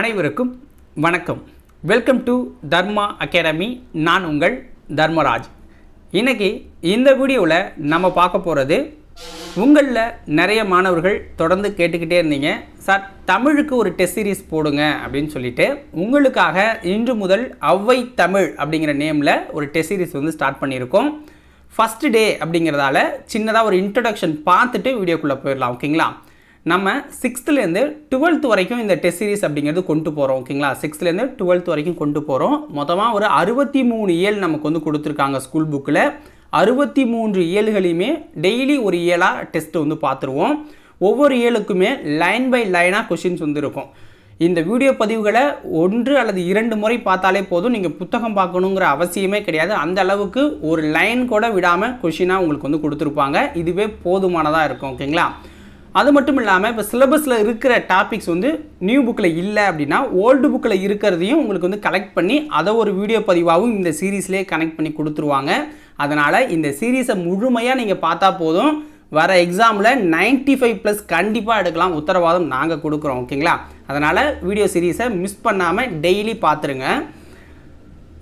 அனைவருக்கும் வணக்கம். Welcome to Dharma academy. நான் உங்கள் தர்மராஜ். இன்றைக்கி இந்த வீடியோவில் நம்ம பார்க்க போகிறது, உங்களில் நிறைய மாணவர்கள் தொடர்ந்து கேட்டுக்கிட்டே இருந்தீங்க, சார் தமிழுக்கு ஒரு டெஸ்ட் சீரிஸ் போடுங்க அப்படின்னு சொல்லிட்டு உங்களுக்காக இன்று முதல் அவ்வை தமிழ் அப்படிங்கிற நேமில் ஒரு டெஸ்ட் சீரிஸ் ஸ்டார்ட் பண்ணியிருக்கோம். ஃபஸ்ட் டே அப்படிங்கிறதால சின்னதாக ஒரு இன்ட்ரடக்ஷன் பார்த்துட்டு வீடியோக்குள்ளே போயிடலாம். ஓகேங்களா? நம்ம 6th-லேருந்து 12th வரைக்கும் இந்த டெஸ்ட் சீரிஸ் அப்படிங்கிறது கொண்டு போகிறோம். ஓகேங்களா? 6th-லேருந்து 12th வரைக்கும் கொண்டு போகிறோம். மொத்தமாக ஒரு 63 இயல் நமக்கு கொடுத்துருக்காங்க ஸ்கூல் புக்கில். 63 இயல்களையுமே டெய்லி ஒரு இயலாக டெஸ்ட் பார்த்துருவோம். ஒவ்வொரு இயலுக்குமே லைன் பை லைனாக கொஷின்ஸ் இருக்கும். இந்த வீடியோ பதிவுகளை 1 அல்லது 2 முறை பார்த்தாலே போதும், நீங்கள் புத்தகம் பார்க்கணுங்கிற அவசியமே கிடையாது. அந்த அளவுக்கு ஒரு லைன் கூட விடாமல் கொஷினாக உங்களுக்கு கொடுத்துருப்பாங்க. இதுவே போதுமானதாக இருக்கும். ஓகேங்களா? அது மட்டும் இல்லாமல் இப்போ சிலபஸில் இருக்கிற டாபிக்ஸ் நியூ புக்கில் இல்லை அப்படின்னா ஓல்டு புக்கில் இருக்கிறதையும் உங்களுக்கு கலெக்ட் பண்ணி அதை ஒரு வீடியோ பதிவாகவும் இந்த சீரீஸ்லேயே கனெக்ட் பண்ணி கொடுத்துருவாங்க. அதனால் இந்த சீரீஸை முழுமையாக நீங்கள் பார்த்தா போதும், வர எக்ஸாமில் 95+ கண்டிப்பாக எடுக்கலாம், உத்தரவாதம் நாங்கள் கொடுக்குறோம். ஓகேங்களா? அதனால் வீடியோ சீரீஸை மிஸ் பண்ணாமல் டெய்லி பார்த்துருங்க.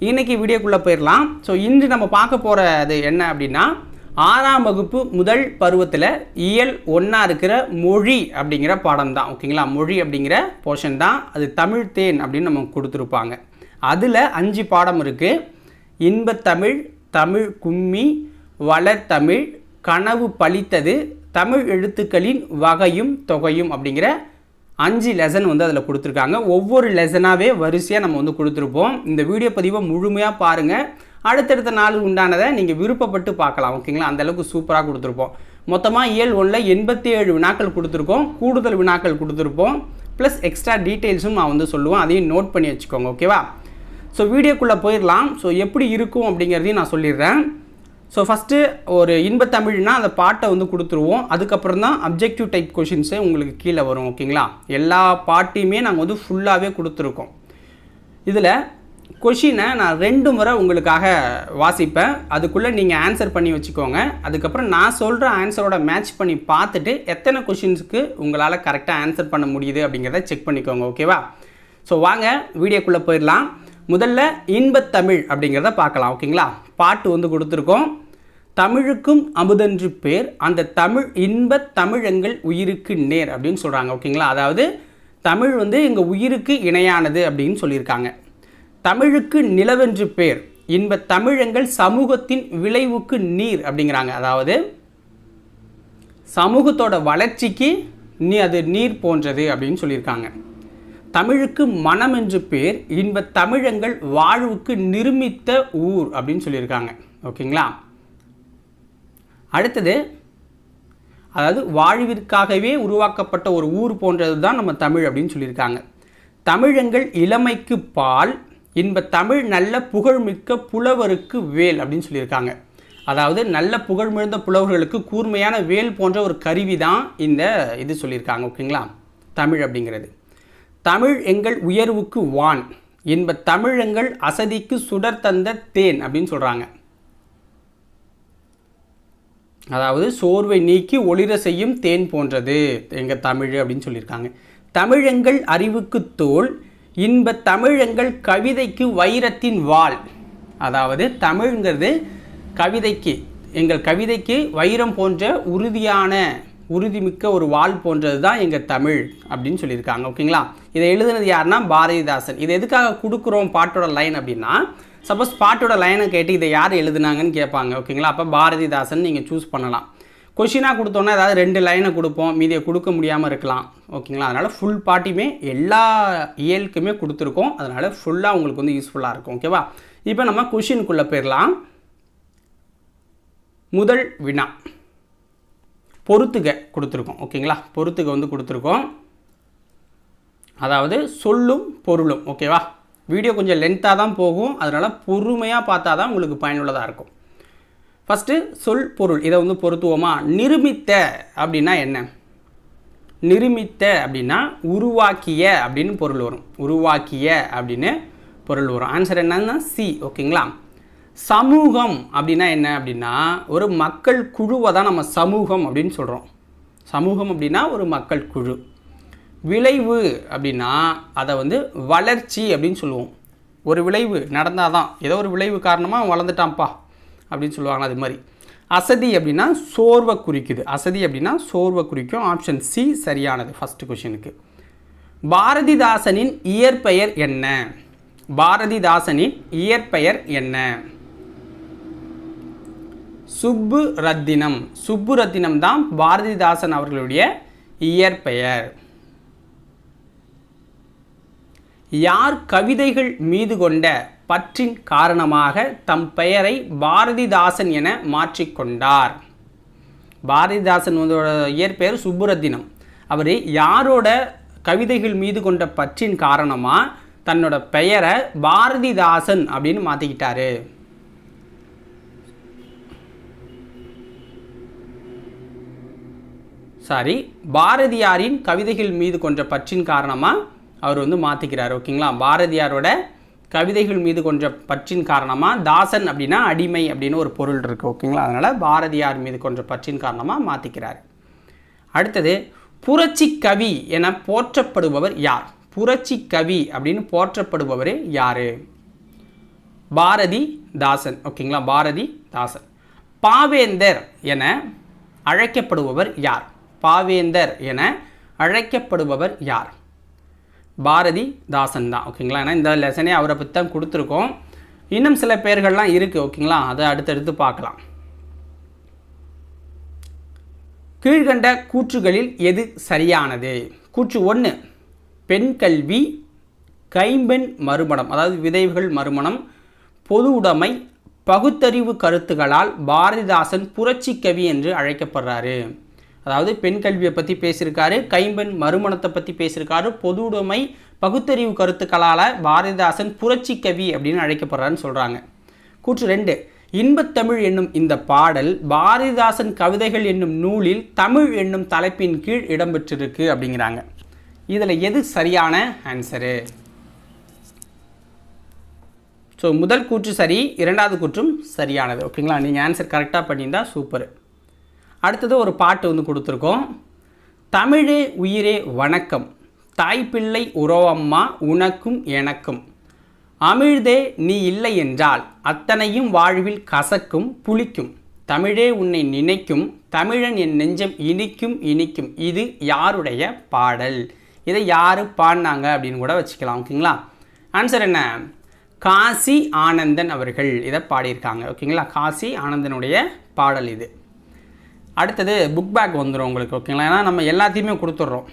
இன்றைக்கி வீடியோக்குள்ளே போயிடலாம். ஸோ இன்று நம்ம பார்க்க போகிறது என்ன அப்படின்னா, 6ஆம் வகுப்பு முதல் பருவத்தில் இயல் 1 இருக்கிற மொழி அப்படிங்கிற பாடம் தான். ஓகேங்களா? மொழி அப்படிங்கிற போர்ஷன் தான். அது தமிழ் தேன் அப்படின்னு நமக்கு கொடுத்துருப்பாங்க. அதில் 5 பாடம் இருக்குது. இன்பத்தமிழ், தமிழ் கும்மி, வளர்தமிழ், கனவு பலித்தது, தமிழ் எழுத்துக்களின் வகையும் தொகையும் அப்படிங்கிற 5 லெசன் அதில் கொடுத்துருக்காங்க. ஒவ்வொரு லெசனாகவே வரிசையாக நம்ம கொடுத்துருப்போம். இந்த வீடியோ பதிவை முழுமையாக பாருங்கள். அடுத்தடுத்த நாள் உண்டானதை நீங்கள் விருப்பப்பட்டு பார்க்கலாம். ஓகேங்களா? அந்தளவுக்கு சூப்பராக கொடுத்துருப்போம். மொத்தமாக இயல் 1ல் 87 வினாக்கள் கொடுத்துருக்கோம். கூடுதல் வினாக்கள் கொடுத்துருப்போம். ப்ளஸ் எக்ஸ்ட்ரா டீட்டெயில்ஸும் நான் சொல்லுவேன். அதையும் நோட் பண்ணி வச்சுக்கோங்க. ஓகேவா? ஸோ வீடியோக்குள்ளே போயிடலாம். ஸோ எப்படி இருக்கும் அப்படிங்கிறதையும் நான் சொல்லிடுறேன். ஸோ ஃபஸ்ட்டு ஒரு இன்பத்தமிழ்னா அந்த பாட்டை கொடுத்துருவோம். அதுக்கப்புறம் தான் அப்ஜெக்டிவ் டைப் கொஷின்ஸே உங்களுக்கு கீழே வரும். ஓகேங்களா? எல்லா பாட்டையுமே நாங்கள் ஃபுல்லாகவே கொடுத்துருக்கோம். இதில் கொஷினை நான் 2 முறை உங்களுக்காக வாசிப்பேன். அதுக்குள்ளே நீங்கள் ஆன்சர் பண்ணி வச்சுக்கோங்க. அதுக்கப்புறம் நான் சொல்கிற ஆன்சரோட மேட்ச் பண்ணி பார்த்துட்டு எத்தனை கொஷின்ஸுக்கு உங்களால் கரெக்டாக ஆன்சர் பண்ண முடியுது அப்படிங்கிறத செக் பண்ணிக்கோங்க. ஓகேவா? ஸோ வாங்க வீடியோக்குள்ளே போயிடலாம். முதல்ல இன்பத்தமிழ் அப்படிங்கிறத பார்க்கலாம். ஓகேங்களா? பாட்டு கொடுத்துருக்கோம். தமிழுக்கும் அமுதன்று பேர், அந்த தமிழ் இன்பத் தமிழெங்கள் உயிருக்கு நேர் அப்படின்னு சொல்கிறாங்க. ஓகேங்களா? அதாவது தமிழ் எங்கள் உயிருக்கு இணையானது அப்படின்னு சொல்லியிருக்காங்க. தமிழுக்கு நிலவென்று பேர், இன்பத் தமிழெங்கள் சமூகத்தின் விளைவுக்கு நீர் அப்படிங்கிறாங்க. அதாவது சமூகத்தோட வளர்ச்சிக்கு அது நீர் போன்றது அப்படின்னு சொல்லியிருக்காங்க. தமிழுக்கு மனம் என்று பேர், இன்பத் தமிழெங்கள் வாழ்வுக்கு நிருமித்த ஊர் அப்படின்னு சொல்லியிருக்காங்க. ஓகேங்களா? அடுத்தது, அதாவது வாழ்விற்காகவே உருவாக்கப்பட்ட ஒரு ஊர் போன்றது தான் நம்ம தமிழ் அப்படின்னு சொல்லியிருக்காங்க. தமிழெங்கள் இளமைக்கு பால், இன்ப தமிழ் நல்ல புகழ்மிக்க புலவருக்கு வேல் அப்படின்னு சொல்லியிருக்காங்க. அதாவது நல்ல புகழ்மிழ்ந்த புலவர்களுக்கு கூர்மையான வேல் போன்ற ஒரு கருவி தான் இது சொல்லியிருக்காங்க. ஓகேங்களா? தமிழ் அப்படிங்கிறது. தமிழ் எங்கள் உயர்வுக்கு வான், இன்ப தமிழ் எங்கள் அசதிக்கு சுடர் தந்த தேன் அப்படின்னு சொல்கிறாங்க. அதாவது சோர்வை நீக்கி ஒளிர செய்யும் தேன் போன்றது எங்கள் தமிழ் அப்படின்னு சொல்லியிருக்காங்க. தமிழெங்கள் அறிவுக்கு தோல், இன்ப தமிழெங்கள் கவிதைக்கு வைரத்தின் வாள். அதாவது தமிழ்ங்கிறது கவிதைக்கு, எங்கள் கவிதைக்கு வைரம் போன்ற உறுதிமிக்க ஒரு வாள் போன்றது தான் எங்கள் தமிழ் அப்படின்னு சொல்லியிருக்காங்க. ஓகேங்களா? இதை எழுதுனது யாருன்னா பாரதிதாசன். இதை எதுக்காக கொடுக்குறோம் பாட்டோட லைன் அப்படின்னா, சப்போஸ் பாட்டோட லைனை கேட்டு இதை யார் எழுதுனாங்கன்னு கேட்பாங்க. ஓகேங்களா? அப்போ பாரதிதாசன் நீங்கள் சூஸ் பண்ணலாம். கொஷினாக கொடுத்தோன்னா ஏதாவது 2 லைனை கொடுப்போம், மீதியை கொடுக்க முடியாமல் இருக்கலாம். ஓகேங்களா? அதனால் ஃபுல் பாட்டியுமே எல்லா இயலுக்குமே கொடுத்துருக்கோம். அதனால் ஃபுல்லாக உங்களுக்கு யூஸ்ஃபுல்லாக இருக்கும். ஓகேவா? இப்போ நம்ம கொஷினுக்குள்ளே போயிடலாம். முதல் வினா, பொறுத்துக கொடுத்துருக்கோம். ஓகேங்களா? பொறுத்துக கொடுத்துருக்கோம். அதாவது சொல்லும் பொருளும். ஓகேவா? வீடியோ கொஞ்சம் லென்த்தாக தான் போகும். அதனால் பொறுமையாக பார்த்தா தான் உங்களுக்கு பயனுள்ளதாக இருக்கும். ஃபஸ்ட்டு சொல் பொருள் இதை பொருத்துவோமா? நிருமித்த அப்படின்னா என்ன? நிருமித்த அப்படின்னா உருவாக்கிய அப்படின்னு பொருள் வரும். உருவாக்கிய அப்படின்னு பொருள் வரும். ஆன்சர் என்னன்னா சி. ஓகேங்களா? சமூகம் அப்படின்னா என்ன அப்படின்னா, ஒரு மக்கள் குழுவை தான் நம்ம சமூகம் அப்படின்னு சொல்கிறோம். சமூகம் அப்படின்னா ஒரு மக்கள் குழு. விளைவு அப்படின்னா அதை வந்து வளர்ச்சி அப்படின்னு சொல்லுவோம். ஒரு விளைவு நடந்தால் தான், ஏதோ ஒரு விளைவு காரணமாக வளர்ந்துட்டான்ப்பா அப்படின்னு சொல்லுவாங்க. அது மாதிரி அசதி அப்படின்னா சோர்வை குறிக்குது. அசதி அப்படின்னா சோர்வை குறிக்கும். ஆப்ஷன் சி சரியானது ஃபஸ்ட்டு கொஷினுக்கு. பாரதிதாசனின் இயற்பெயர் என்ன? பாரதிதாசனின் இயற்பெயர் என்ன? சுப்புரத்தினம். சுப்புரத்தினம் தான் பாரதிதாசன் அவர்களுடைய இயற்பெயர். யார் கவிதைகள் மீது கொண்ட பற்றின் காரணமாக தம் பெயரை பாரதிதாசன் என மாற்றிக்கொண்டார்? பாரதிதாசன் இயற்பெயர் சுப்புரத்தினம். அவர் யாரோட கவிதைகள் மீது கொண்ட பற்றின் காரணமாக தன்னோட பெயரை பாரதிதாசன் அப்படின்னு மாற்றிக்கிட்டாரு? சாரி, பாரதியாரின் கவிதைகள் மீது கொண்ட பற்றின் காரணமாக அவர் வந்து மாற்றிக்கிறார். ஓகேங்களா? பாரதியாரோட கவிதைகள் மீது கொண்ட பற்றின் காரணமாக, தாசன் அப்படின்னா அடிமை அப்படின்னு ஒரு பொருள் இருக்குது. ஓகேங்களா? அதனால் பாரதியார் மீது கொண்ட பற்றின் காரணமாக மாற்றிக்கிறார். அடுத்தது, புரட்சி கவி என போற்றப்படுபவர் யார்? புரட்சி கவி அப்படின்னு போற்றப்படுபவர் யார்? பாரதிதாசன். ஓகேங்களா? பாரதிதாசன். பாவேந்தர் என அழைக்கப்படுபவர் யார்? பாவேந்தர் என அழைக்கப்படுபவர் யார்? பாரதிதாசன் தான். ஓகேங்களா? ஏன்னா இந்த லெசனே அவரை பற்றி தான் கொடுத்துருக்கோம். இன்னும் சில பெயர்கள்லாம் இருக்குது. ஓகேங்களா? அதை அடுத்தடுத்து பார்க்கலாம். கீழ்கண்ட கூற்றுகளில் எது சரியானது? கூற்று 1, பெண் கல்வி, கைம்பெண் மறுமணம், அதாவது விதைகள் மறுமணம், பொது உடைமை, பகுத்தறிவு கருத்துக்களால் பாரதிதாசன் புரட்சி கவி என்று அழைக்கப்படுறாரு. அதாவது பெண் கல்வியை பற்றி பேசியிருக்காரு, கைம்பெண் மறுமணத்தை பற்றி பேசியிருக்காரு, பொது உடைமை, பகுத்தறிவு கருத்துக்களால் பாரதிதாசன் புரட்சி கவி அப்படின்னு அழைக்கப்படுறாருன்னு சொல்கிறாங்க. கூற்று 2, இன்பத்தமிழ் என்னும் இந்த பாடல் பாரதிதாசன் கவிதைகள் என்னும் நூலில் தமிழ் என்னும் தலைப்பின் கீழ் இடம்பெற்றிருக்கு அப்படிங்கிறாங்க. இதில் எது சரியான ஆன்சரு? ஸோ முதல் கூற்று சரி, இரண்டாவது கூற்றும் சரியானது. ஓகேங்களா? நீங்கள் ஆன்சர் கரெக்டாக பண்ணியிருந்தா சூப்பர். அடுத்தது ஒரு பாட்டு வந்து கொடுத்துருக்கோம். தமிழே உயிரே வணக்கம், தாய்ப்பிள்ளை உறவம்மா உனக்கும் எனக்கும், அமிழ்தே நீ இல்லை என்றால் அத்தனையும் வாழ்வில் கசக்கும் புளிக்கும், தமிழே உன்னை நினைக்கும், தமிழன் என் நெஞ்சம் இனிக்கும் இனிக்கும். இது யாருடைய பாடல்? இதை யார் பாடினாங்க அப்படின்னு கூட வச்சுக்கலாம். ஓகேங்களா? ஆன்சர் என்ன? காசி ஆனந்தன் அவர்கள் இதை பாடியிருக்காங்க. ஓகேங்களா? காசி ஆனந்தனுடைய பாடல் இது. அடுத்தது புக் பேக் வந்துடும் உங்களுக்கு. ஓகேங்களா? ஏன்னா நம்ம எல்லாத்தையுமே கொடுத்துட்றோம்.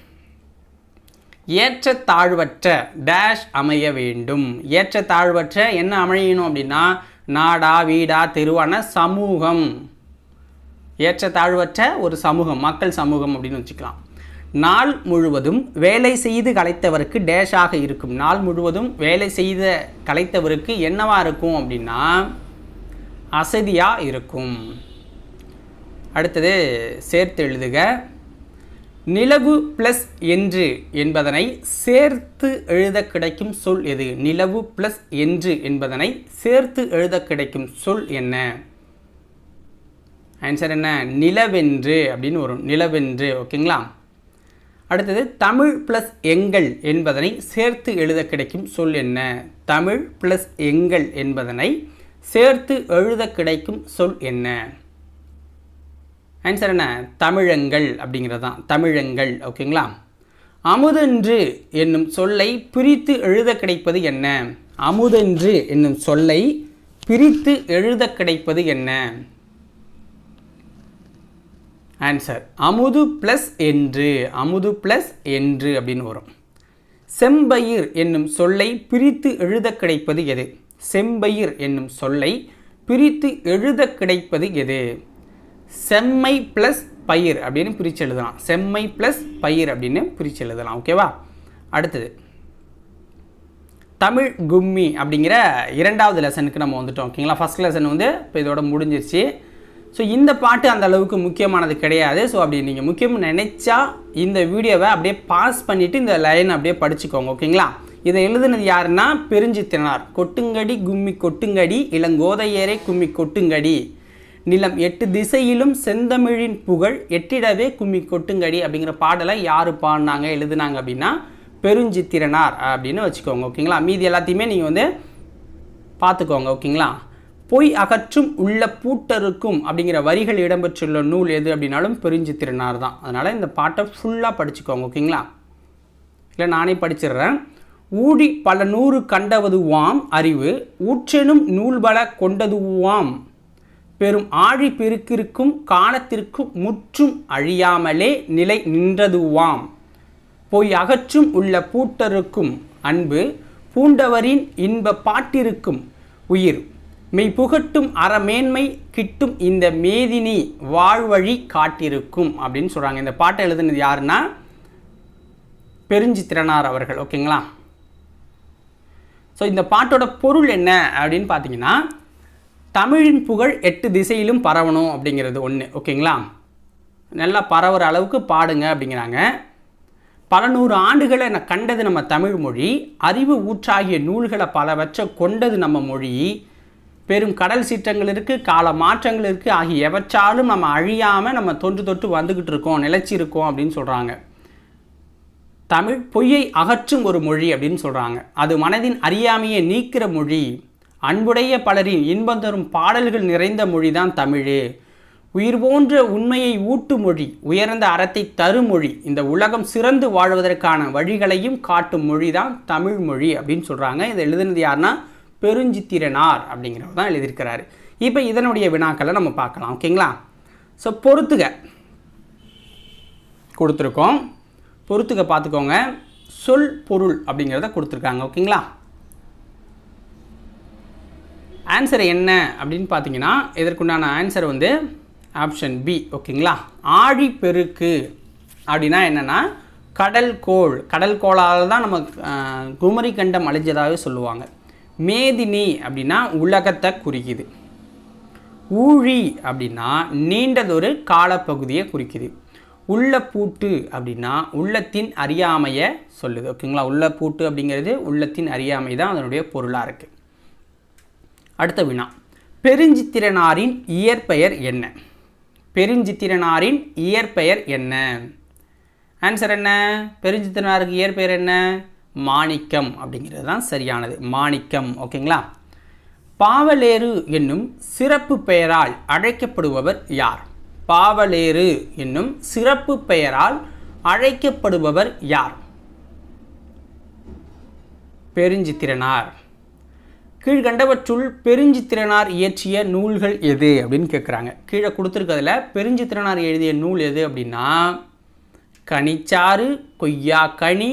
ஏற்ற தாழ்வற்ற டேஷ் அமைய வேண்டும். ஏற்ற தாழ்வற்ற என்ன அமையணும் அப்படின்னா நாடா வீடா தெருவான சமூகம். ஏற்ற தாழ்வற்ற ஒரு சமூகம், மக்கள் சமூகம் அப்படின்னு வச்சுக்கலாம். நாள் முழுவதும் வேலை செய்து கலைத்தவருக்கு டேஷாக இருக்கும். நாள் முழுவதும் வேலை செய்த கலைத்தவருக்கு என்னவா இருக்கும் அப்படின்னா அசதியாக இருக்கும். அடுத்தது சேர்த்து எழுதுக. நிலவு ப்ளஸ் என்று என்பதனை சேர்த்து எழுத கிடைக்கும் சொல் எது? நிலவு ப்ளஸ் என்று என்பதனை சேர்த்து எழுத கிடைக்கும் சொல் என்ன? ஆன்சர் என்ன? நிலவென்று அப்படின்னு வரும். நிலவென்று. ஓகேங்களா? அடுத்தது தமிழ் ப்ளஸ் எங்கள் என்பதனை சேர்த்து எழுத கிடைக்கும் சொல் என்ன? தமிழ் ப்ளஸ் எங்கள் என்பதனை சேர்த்து எழுத கிடைக்கும் சொல் என்ன? ஆன்சர் என்ன? தமிழங்கள் அப்படிங்கிறது தான். தமிழங்கள். ஓகேங்களா? அமுதென்று என்னும் சொல்லை பிரித்து எழுத கிடைப்பது என்ன? அமுதென்று என்னும் சொல்லை பிரித்து எழுத கிடைப்பது என்ன? ஆன்சர் அமுது ப்ளஸ் என்று. அமுது ப்ளஸ் என்று அப்படின்னு வரும். செம்பயிர் என்னும் சொல்லை பிரித்து எழுத கிடைப்பது எது? செம்பயிர் என்னும் சொல்லை பிரித்து எழுத கிடைப்பது எது? செம்மை ப்ளஸ் பயிர் அப்படின்னு பிரித்து எழுதலாம். செம்மை ப்ளஸ் பயிர் அப்படின்னு பிரித்து எழுதலாம். ஓகேவா? அடுத்தது தமிழ் கும்மி அப்படிங்கிற இரண்டாவது லெசனுக்கு நம்ம வந்துட்டோம். ஓகேங்களா? ஃபஸ்ட் லெசன் வந்து இப்போ இதோட முடிஞ்சிருச்சு. ஸோ இந்த பாட்டு அந்த அளவுக்கு முக்கியமானது கிடையாது. ஸோ அப்படி நீங்கள் முக்கியம் நினச்சா இந்த வீடியோவை அப்படியே பாஸ் பண்ணிவிட்டு இந்த லைன் அப்படியே படிச்சுக்கோங்க. ஓகேங்களா? இதை எழுதுனது யாருன்னா பெருஞ்சித்திரனார். கொட்டுங்கடி கும்மி கொட்டுங்கடி இளங்கோதையரே கும்மி கொட்டுங்கடி, நிலம் 8 திசையிலும் செந்தமிழின் புகழ் எட்டிடவே கும்மி கொட்டுங்கடி அப்படிங்கிற பாடலை யார் பாடினாங்க எழுதுனாங்க அப்படின்னா பெருஞ்சித்திரனார் அப்படின்னு வச்சுக்கோங்க. ஓகேங்களா. மீதி எல்லாத்தையுமே நீங்கள் வந்து பார்த்துக்கோங்க. ஓகேங்களா. பொய் அகற்றும் உள்ள பூட்டருக்கும் அப்படிங்கிற வரிகள் இடம்பெற்றுள்ள நூல் எது அப்படின்னாலும் பெருஞ்சித்திரனார் தான். அதனால் இந்த பாட்டை ஃபுல்லாக படிச்சுக்கோங்க. ஓகேங்களா. இல்லை நானே படிச்சிடுறேன். ஊடி பல நூறு கண்டவதுவாம் அறிவு ஊற்றெனும் நூல்பல கொண்டதுவாம் பெரும் ஆழி பெருக்கிற்கும் காலத்திற்கும் முற்றும் அழியாமலே நிலை நின்றதுவாம் பொய் அகற்றும் உள்ள பூட்டருக்கும் அன்பு பூண்டவரின் இன்ப பாட்டிருக்கும் உயிர் மெய் புகட்டும் அறமேன்மை கிட்டும் இந்த மேதினி வாழ்வழி காட்டிருக்கும் அப்படின்னு சொல்கிறாங்க. இந்த பாட்டை எழுதுனது யாருன்னா பெருஞ்சித்திரனார் அவர்கள். ஓகேங்களா. ஸோ இந்த பாட்டோட பொருள் என்ன அப்படின்னு பார்த்தீங்கன்னா, தமிழின் புகழ் 8 திசையிலும் பரவணும் அப்படிங்கிறது ஒன்று. ஓகேங்களா. நல்லா பரவுற அளவுக்கு பாடுங்க அப்படிங்கிறாங்க. பல நூறு ஆண்டுகளை கண்டது நம்ம தமிழ் மொழி, அறிவு ஊற்றாகிய நூல்களை பலவற்றை கொண்டது நம்ம மொழி, பெரும் கடல் சீற்றங்கள் இருக்குது, கால மாற்றங்கள் இருக்குது, ஆகிய எவற்றாலும் நம்ம அழியாமல் நம்ம தொன்று தொட்டு வந்துக்கிட்டு இருக்கோம், நிலைச்சி இருக்கோம் அப்படின்னு சொல்கிறாங்க. தமிழ் பொய்யை அகற்றும் ஒரு மொழி அப்படின்னு சொல்கிறாங்க. அது மனதின் அறியாமையை நீக்கிற மொழி, அன்புடைய பலரின் இன்பம் தரும் பாடல்கள் நிறைந்த மொழி தான் தமிழ். உயிர் போன்ற உண்மையை ஊட்டு மொழி, உயர்ந்த அறத்தை தரும் மொழி, இந்த உலகம் சிறந்து வாழ்வதற்கான வழிகளையும் காட்டும் மொழி தான் தமிழ் மொழி அப்படின்னு சொல்கிறாங்க. இதை எழுதுனது யாருன்னா பெருஞ்சித்திரனார் அப்படிங்கிறவர் தான் எழுதியிருக்கிறாரு. இப்போ இதனுடைய வினாக்களை நம்ம பார்க்கலாம். ஓகேங்களா. ஸோ பொறுத்துக கொடுத்துருக்கோம். பொறுத்துக்க பார்த்துக்கோங்க. சொல் பொருள் அப்படிங்கிறத கொடுத்துருக்காங்க. ஓகேங்களா. ஆன்சர் என்ன அப்படின்னு பார்த்தீங்கன்னா, இதற்குண்டான ஆன்சர் வந்து ஆப்ஷன் பி. ஓகேங்களா. ஆழி பெருக்கு அப்படின்னா என்னென்னா கடல் கோள், கடல் கோளால் தான் நம்ம குமரி கண்டம் அழிஞ்சதாகவே சொல்லுவாங்க. மேதினி அப்படின்னா உலகத்தை குறிக்குது. ஊழி அப்படின்னா நீண்டதொரு காலப்பகுதியை குறிக்குது. உள்ள பூட்டு அப்படின்னா உள்ளத்தின் அறியாமையை சொல்லுது. ஓகேங்களா. உள்ள பூட்டு அப்படிங்கிறது உள்ளத்தின் அறியாமை தான் அதனுடைய பொருளாக இருக்குது. அடுத்த வினா, பெருஞ்சித்திரனாரின் இயற்பெயர் என்ன? பெருஞ்சித்திரனாரின் இயற்பெயர் என்ன? ஆன்சர் என்ன? பெருஞ்சித்திரனாருக்கு இயற்பெயர் என்ன? மாணிக்கம் அப்படிங்கிறது தான் சரியானது. மாணிக்கம். ஓகேங்களா. பாவலேறு என்னும் சிறப்பு பெயரால் அழைக்கப்படுபவர் யார்? பாவலேறு என்னும் சிறப்பு பெயரால் அழைக்கப்படுபவர் யார்? பெருஞ்சித்திரனார். கீழ்கண்டவற்றுள் பெருஞ்சித்திரனார் இயற்றிய நூல்கள் எது அப்படின்னு கேட்குறாங்க. கீழே கொடுத்துருக்கிறதுல பெருஞ்சித்திரனார் எழுதிய நூல் எது அப்படின்னா கனிச்சாறு, கொய்யா கனி,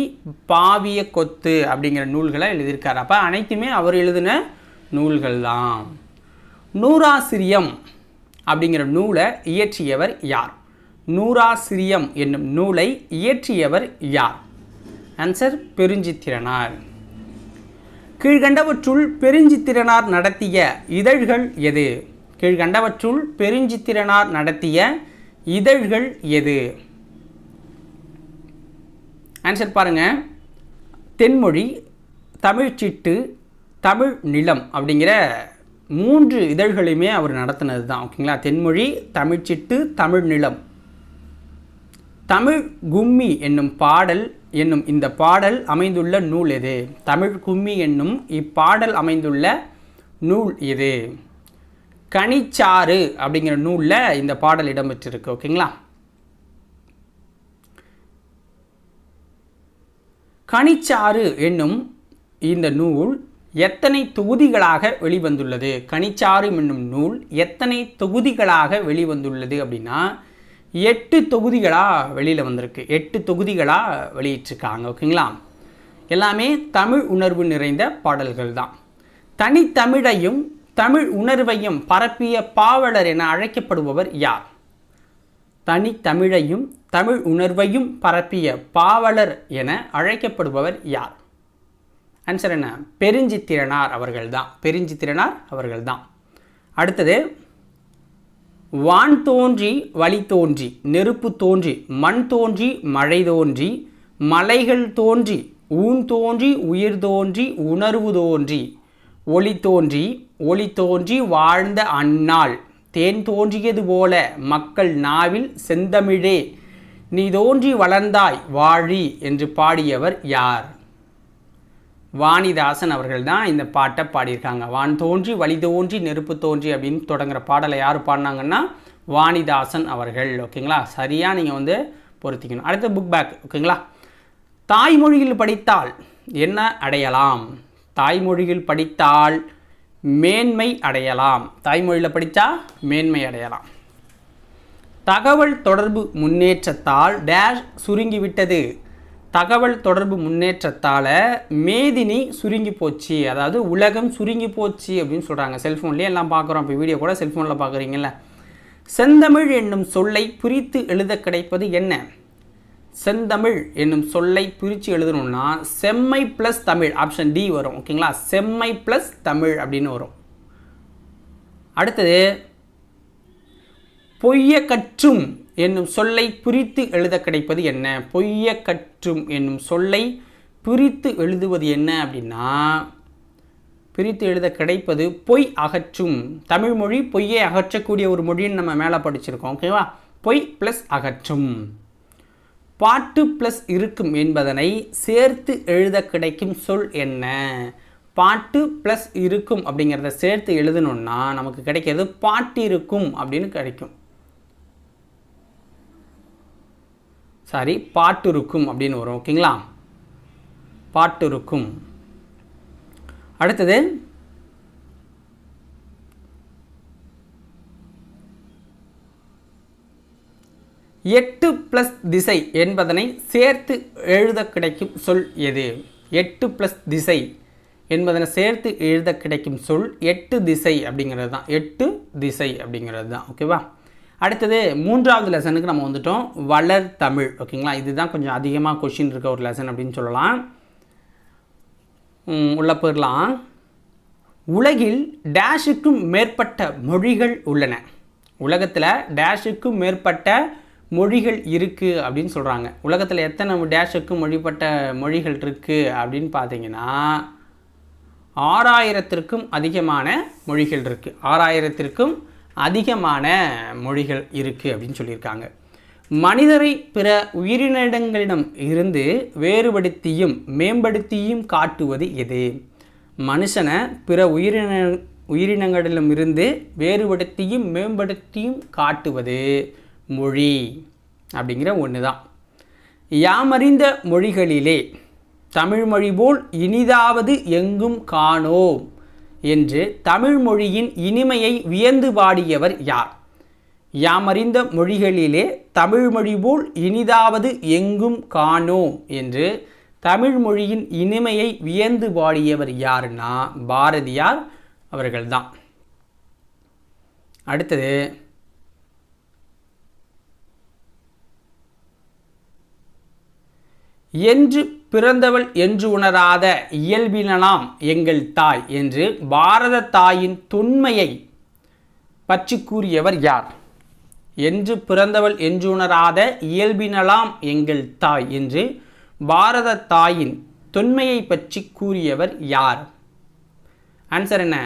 பாவிய கொத்து அப்படிங்கிற நூல்களை எழுதியிருக்காரு. அப்போ அனைத்துமே அவர் எழுதின நூல்கள் தான். நூறாசிரியம் அப்படிங்கிற நூலை இயற்றியவர் யார்? நூறாசிரியம் என்னும் நூலை இயற்றியவர் யார்? ஆன்சர் பெருஞ்சித்திரனார். கீழ்கண்டவற்றுள் பெருஞ்சித்திரனார் நடத்திய இதழ்கள் எது? கீழ்கண்டவற்றுள் பெருஞ்சித்திரனார் நடத்திய இதழ்கள் எது? ஆன்சர் பாருங்கள். தென்மொழி, தமிழ்ச்சிட்டு, தமிழ் நிலம் அப்படிங்கிற 3 இதழ்களையுமே அவர் நடத்தினது தான். ஓகேங்களா. தென்மொழி, தமிழ்ச்சிட்டு, தமிழ் நிலம். தமிழ் கும்மி என்னும் பாடல் என்னும் இந்த பாடல் அமைந்துள்ள நூல் எது? தமிழ் கும்மி என்னும் இப்பாடல் அமைந்துள்ள நூல் எது? கனிச்சாறு அப்படிங்கிற நூலில் இந்த பாடல் இடம்பெற்றிருக்கு. ஓகேங்களா. கனிச்சாறு என்னும் இந்த நூல் எத்தனை தொகுதிகளாக வெளிவந்துள்ளது? கனிச்சாறு என்னும் நூல் எத்தனை தொகுதிகளாக வெளிவந்துள்ளது அப்படின்னா 8 தொகுதிகளாக வெளியில் வந்திருக்கு. 8 தொகுதிகளாக வெளியிட்டிருக்காங்க. ஓகேங்களா. எல்லாமே தமிழ் உணர்வு நிறைந்த பாடல்கள் தான். தனித்தமிழையும் தமிழ் உணர்வையும் பரப்பிய பாவலர் என அழைக்கப்படுபவர் யார்? தனித்தமிழையும் தமிழ் உணர்வையும் பரப்பிய பாவலர் என அழைக்கப்படுபவர் யார்? ஆன்சர் என்ன? பெருஞ்சித்திரனார் அவர்கள்தான். பெருஞ்சித்திரனார் அவர்கள்தான். அடுத்தது, வான் தோன்றி வழி தோன்றி நெருப்பு தோன்றி மண் தோன்றி மழை தோன்றி மலைகள் தோன்றி ஊன் தோன்றி உயிர் தோன்றி உணர்வு தோன்றி ஒளி தோன்றி வாழ்ந்த அந்நாள் தேன் தோன்றியது போல மக்கள் நாவில் செந்தமிழே நீ தோன்றி வளர்ந்தாய் வாழி என்று பாடியவர் யார்? வாணிதாசன் அவர்கள் தான் இந்த பாட்டை பாடியிருக்காங்க. வான் தோன்றி வழி தோன்றி நெருப்பு தோன்றி அப்படின்னு தொடங்குற பாடலை யார் பாடினாங்கன்னா வாணிதாசன் அவர்கள். ஓகேங்களா, சரியாக நீங்கள் பொருத்திக்கணும். அடுத்த புக் பேக். ஓகேங்களா, தாய்மொழியில் படித்தால் என்ன அடையலாம்? தாய்மொழியில் படித்தால் மேன்மை அடையலாம். தாய்மொழியில் படித்தா மேன்மை அடையலாம். தகவல் தொடர்பு முன்னேற்றத்தால் டேஷ் சுருங்கிவிட்டது. தகவல் தொடர்பு முன்னேற்றத்தால் மேதினி சுருங்கி போச்சு, அதாவது உலகம் சுருங்கி போச்சு அப்படின்னு சொல்கிறாங்க. செல்ஃபோன்லேயே எல்லாம் பார்க்குறோம். இப்போ வீடியோ கூட செல்ஃபோனில் பார்க்குறீங்கல்ல. செந்தமிழ் என்னும் சொல்லை பிரித்து எழுத கிடைப்பது என்ன? செந்தமிழ் என்னும் சொல்லை பிரித்து எழுதணும்னா செம்மை ப்ளஸ் தமிழ், ஆப்ஷன் டி வரும். ஓகேங்களா, செம்மை ப்ளஸ் தமிழ் அப்படின்னு வரும். அடுத்தது பொய்ய கற்றும் என்னும் சொல்லை பிரித்து எழுத கிடைப்பது என்ன? பொய்ய கற்றும் என்னும் சொல்லை பிரித்து எழுதுவது என்ன அப்படின்னா பிரித்து எழுத கிடைப்பது பொய் அகற்றும். தமிழ் மொழி பொய்யை அகற்றக்கூடிய ஒரு மொழின்னு நம்ம மேலே படிச்சிருக்கோம். ஓகேவா, பொய் ப்ளஸ் அகற்றும். பாட்டு ப்ளஸ் இருக்கும் என்பதனை சேர்த்து எழுத கிடைக்கும் சொல் என்ன? பாட்டு ப்ளஸ் இருக்கும் அப்படிங்கிறத சேர்த்து எழுதணும்னா நமக்கு கிடைக்கிறது பாட்டிருக்கும் அப்படின்னு கிடைக்கும். சாரி, பாட்டிருக்கும் அப்படின்னு வரும். ஓகேங்களா, பாட்டிருக்கும். அடுத்தது எட்டு ப்ளஸ் திசை என்பதனை சேர்த்து எழுத கிடைக்கும் சொல் எது? எட்டு ப்ளஸ் திசை என்பதனை சேர்த்து எழுத கிடைக்கும் சொல் எட்டு திசை அப்படிங்கிறது தான். எட்டு திசை அப்படிங்கிறது தான். ஓகேவா, அடுத்தது மூன்றாவது லெசனுக்கு நம்ம வந்துட்டோம். வளர் தமிழ். ஓகேங்களா, இதுதான் கொஞ்சம் அதிகமாக கொஷின் இருக்க ஒரு லெசன் அப்படின்னு சொல்லலாம். உள்ள போயிடலாம். உலகில் டேஷுக்கும் மேற்பட்ட மொழிகள் உள்ளன. உலகத்தில் டேஷுக்கும் மேற்பட்ட மொழிகள் இருக்குது அப்படின்னு சொல்கிறாங்க. உலகத்தில் எத்தனை டேஷுக்கும் மொழிப்பட்ட மொழிகள் இருக்குது அப்படின்னு பார்த்தீங்கன்னா 6000த்திற்கும் அதிகமான மொழிகள் இருக்குது. 6000த்திற்கும் அதிகமான மொழிகள் இருக்குது அப்படின்னு சொல்லியிருக்காங்க. மனிதரை பிற உயிரினங்களிடம் இருந்து வேறுபடுத்தியும் மேம்படுத்தியும் காட்டுவது எது? மனுஷனை பிற உயிரினங்களிடமிருந்து வேறுபடுத்தியும் மேம்படுத்தியும் காட்டுவது மொழி அப்படிங்கிற ஒன்று தான். யாமறிந்த மொழிகளிலே தமிழ்மொழி போல் இனிதாவது எங்கும் காணோம் என்று தமிழ் மொழியின் இனிமையை வியந்து பாடியவர் யார்? யாமறிந்த மொழிகளிலே தமிழ்மொழி போல் இனிதாவது எங்கும் காணோம் என்று தமிழ் மொழியின் இனிமையை வியந்து பாடியவர் யாருன்னா பாரதியார் அவர்கள்தான். அடுத்தது என்று பிறந்தவள் என்று உணராத இயல்பினலாம் எங்கள் தாய் என்று பாரத தாயின் தொன்மையை பற்றி கூறியவர் யார்? என்று பிறந்தவள் என்று உணராத இயல்பினலாம் எங்கள் தாய் என்று பாரத தாயின் தொன்மையை பற்றி கூறியவர் யார்? ஆன்சர் என்ன?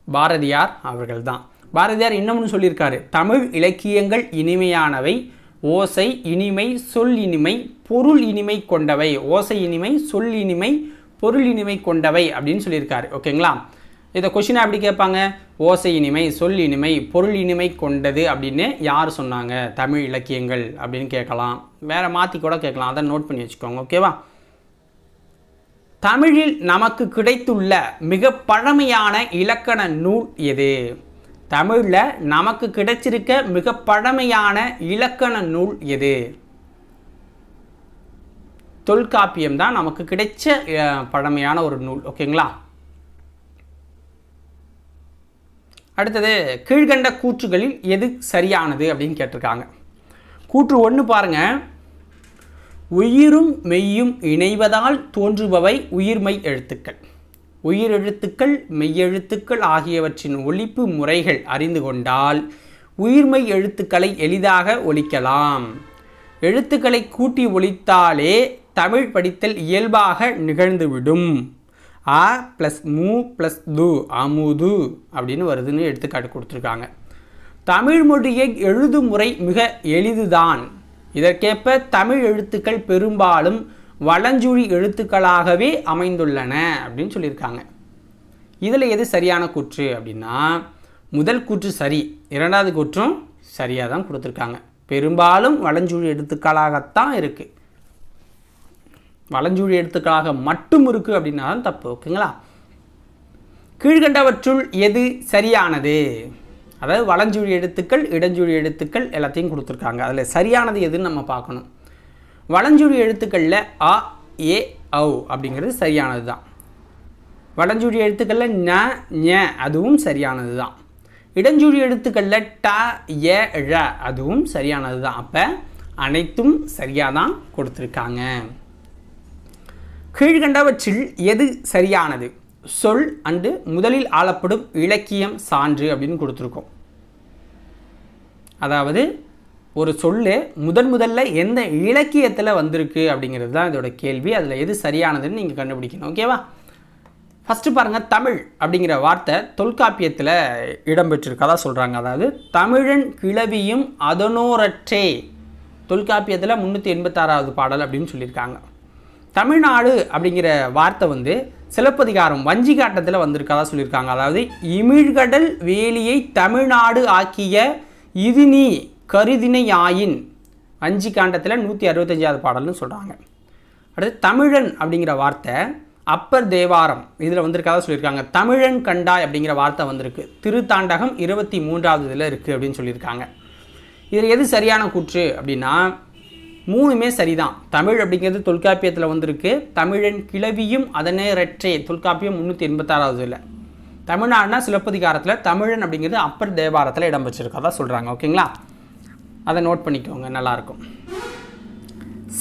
பாரதியார் அவர்கள்தான். பாரதியார் இன்னொன்று சொல்லியிருக்காரு, தமிழ் இலக்கியங்கள் இனிமையானவை, ஓசை இனிமை சொல் இனிமை பொருள் இனிமை கொண்டவை. ஓசை இனிமை சொல் இனிமை பொருள் இனிமை கொண்டவை அப்படின்னு சொல்லியிருக்காரு. ஓகேங்களா, இதை கொஷினாக எப்படி கேட்பாங்க? ஓசை இனிமை சொல் இனிமை பொருள் இனிமை கொண்டது அப்படின்னு யார் சொன்னாங்க? தமிழ் இலக்கியங்கள் அப்படின்னு கேட்கலாம். வேறு மாற்றி கூட கேட்கலாம். அதை நோட் பண்ணி வச்சுக்கோங்க. ஓகேவா, தமிழில் நமக்கு கிடைத்துள்ள மிக பழமையான இலக்கண நூல் எது? தமிழில் நமக்கு கிடைச்சிருக்க மிக பழமையான இலக்கண நூல் எது? தொல்காப்பியம் தான் நமக்கு கிடைச்ச பழமையான ஒரு நூல். ஓகேங்களா, அடுத்தது கீழ்கண்ட கூற்றுகளில் எது சரியானது அப்படின்னு கேட்டிருக்காங்க. கூற்று 1 பாருங்க. உயிரும் மெய்யும் இணைவதால் தோன்றுபவை உயிர்மெய் எழுத்துக்கள். உயிரெழுத்துக்கள் மெய்யெழுத்துக்கள் ஆகியவற்றின் ஒலிப்பு முறைகள் அறிந்து கொண்டால் உயிர்மெய் எழுத்துக்களை எளிதாக ஒலிக்கலாம். எழுத்துக்களை கூட்டி ஒலித்தாலே தமிழ் படித்தல் இயல்பாக நிகழ்ந்துவிடும். ஆ ப்ளஸ் மூ ப்ளஸ் து அமுது அப்படின்னு வருதுன்னு எடுத்துக்காட்டு கொடுத்துருக்காங்க. தமிழ் மொழியை எழுதும் முறை மிக எளிதுதான். இதற்கேற்ப தமிழ் எழுத்துக்கள் பெரும்பாலும் வலஞ்சுழி எழுத்துக்களாகவே அமைந்துள்ளன அப்படின்னு சொல்லியிருக்காங்க. இதில் எது சரியான கூற்று அப்படின்னா முதல் கூற்று சரி, இரண்டாவது கூற்றும் சரியாக தான் கொடுத்துருக்காங்க. பெரும்பாலும் வலஞ்சுழி எழுத்துக்களாகத்தான் இருக்குது. வலஞ்சுழி எழுத்துக்களாக மட்டும் இருக்குது அப்படின்னா தான் தப்பு. ஓகேங்களா? கீழ்கண்டவற்றுள் எது சரியானது? அதாவது வலஞ்சுழி எழுத்துக்கள், இடஞ்சுழி எழுத்துக்கள் எல்லாத்தையும் கொடுத்துருக்காங்க. அதில் சரியானது எதுன்னு நம்ம பார்க்கணும். வலஞ்சுழி எழுத்துக்களில் அ, ஏ, ஔ அப்படிங்கிறது சரியானது தான். வலஞ்சுழி எழுத்துக்களில் ந, ஞ அதுவும் சரியானது தான். இடஞ்சுழி எழுத்துக்களில் ட, ய, ழ அதுவும் சரியானது தான். அப்போ அனைத்தும் சரியாக தான் கொடுத்துருக்காங்க. கீழ்கண்டவற்றில் எது சரியானது? சொல் அண்டு முதலில் ஆளப்படும் இலக்கியம் சான்று அப்படின்னு கொடுத்துருக்கோம். அதாவது ஒரு சொல்லு முதல்ல எந்த இலக்கியத்தில் வந்திருக்கு அப்படிங்கிறது தான் இதோட கேள்வி. அதில் எது சரியானதுன்னு நீங்கள் கண்டுபிடிக்கணும். ஓகேவா? ஃபஸ்ட்டு பாருங்கள், தமிழ் அப்படிங்கிற வார்த்தை தொல்காப்பியத்தில் இடம்பெற்றிருக்கதா சொல்கிறாங்க. அதாவது தமிழன் கிளவியும் அதனோரற்றே தொல்காப்பியத்தில் 386வது பாடல் அப்படின்னு சொல்லியிருக்காங்க. தமிழ்நாடு அப்படிங்கிற வார்த்தை சிலப்பதிகாரம் வஞ்சிகாட்டத்தில் வந்திருக்கதா சொல்லியிருக்காங்க. அதாவது இமிழ்கடல் வேலியை தமிழ்நாடு ஆக்கிய இது நீ கருதினையாயின் வஞ்சிகாண்டத்தில் 165வது பாடல்னு சொல்கிறாங்க. அடுத்து தமிழன் அப்படிங்கிற வார்த்தை அப்பர் தேவாரம் இதில் வந்திருக்கதா சொல்லியிருக்காங்க. தமிழன் கண்டாய் அப்படிங்கிற வார்த்தை வந்திருக்கு. திருத்தாண்டகம் 23வது இதில் இருக்குது அப்படின்னு சொல்லியிருக்காங்க. இதில் எது சரியான கூற்று அப்படின்னா மூணுமே சரிதான். தமிழ் அப்படிங்கிறது தொல்காப்பியத்தில் வந்திருக்கு. தமிழன் கிளவியும் அதனேரற்றே தொல்காப்பியம் 386வது இல்லை. தமிழ்நாடுனா சிலப்பதிகாரத்தில், தமிழன் அப்படிங்கிறது அப்பர் தேவாரத்தில் இடம் வச்சிருக்கதா சொல்கிறாங்க. ஓகேங்களா? அதை நோட் பண்ணிக்கோங்க, நல்லாயிருக்கும்.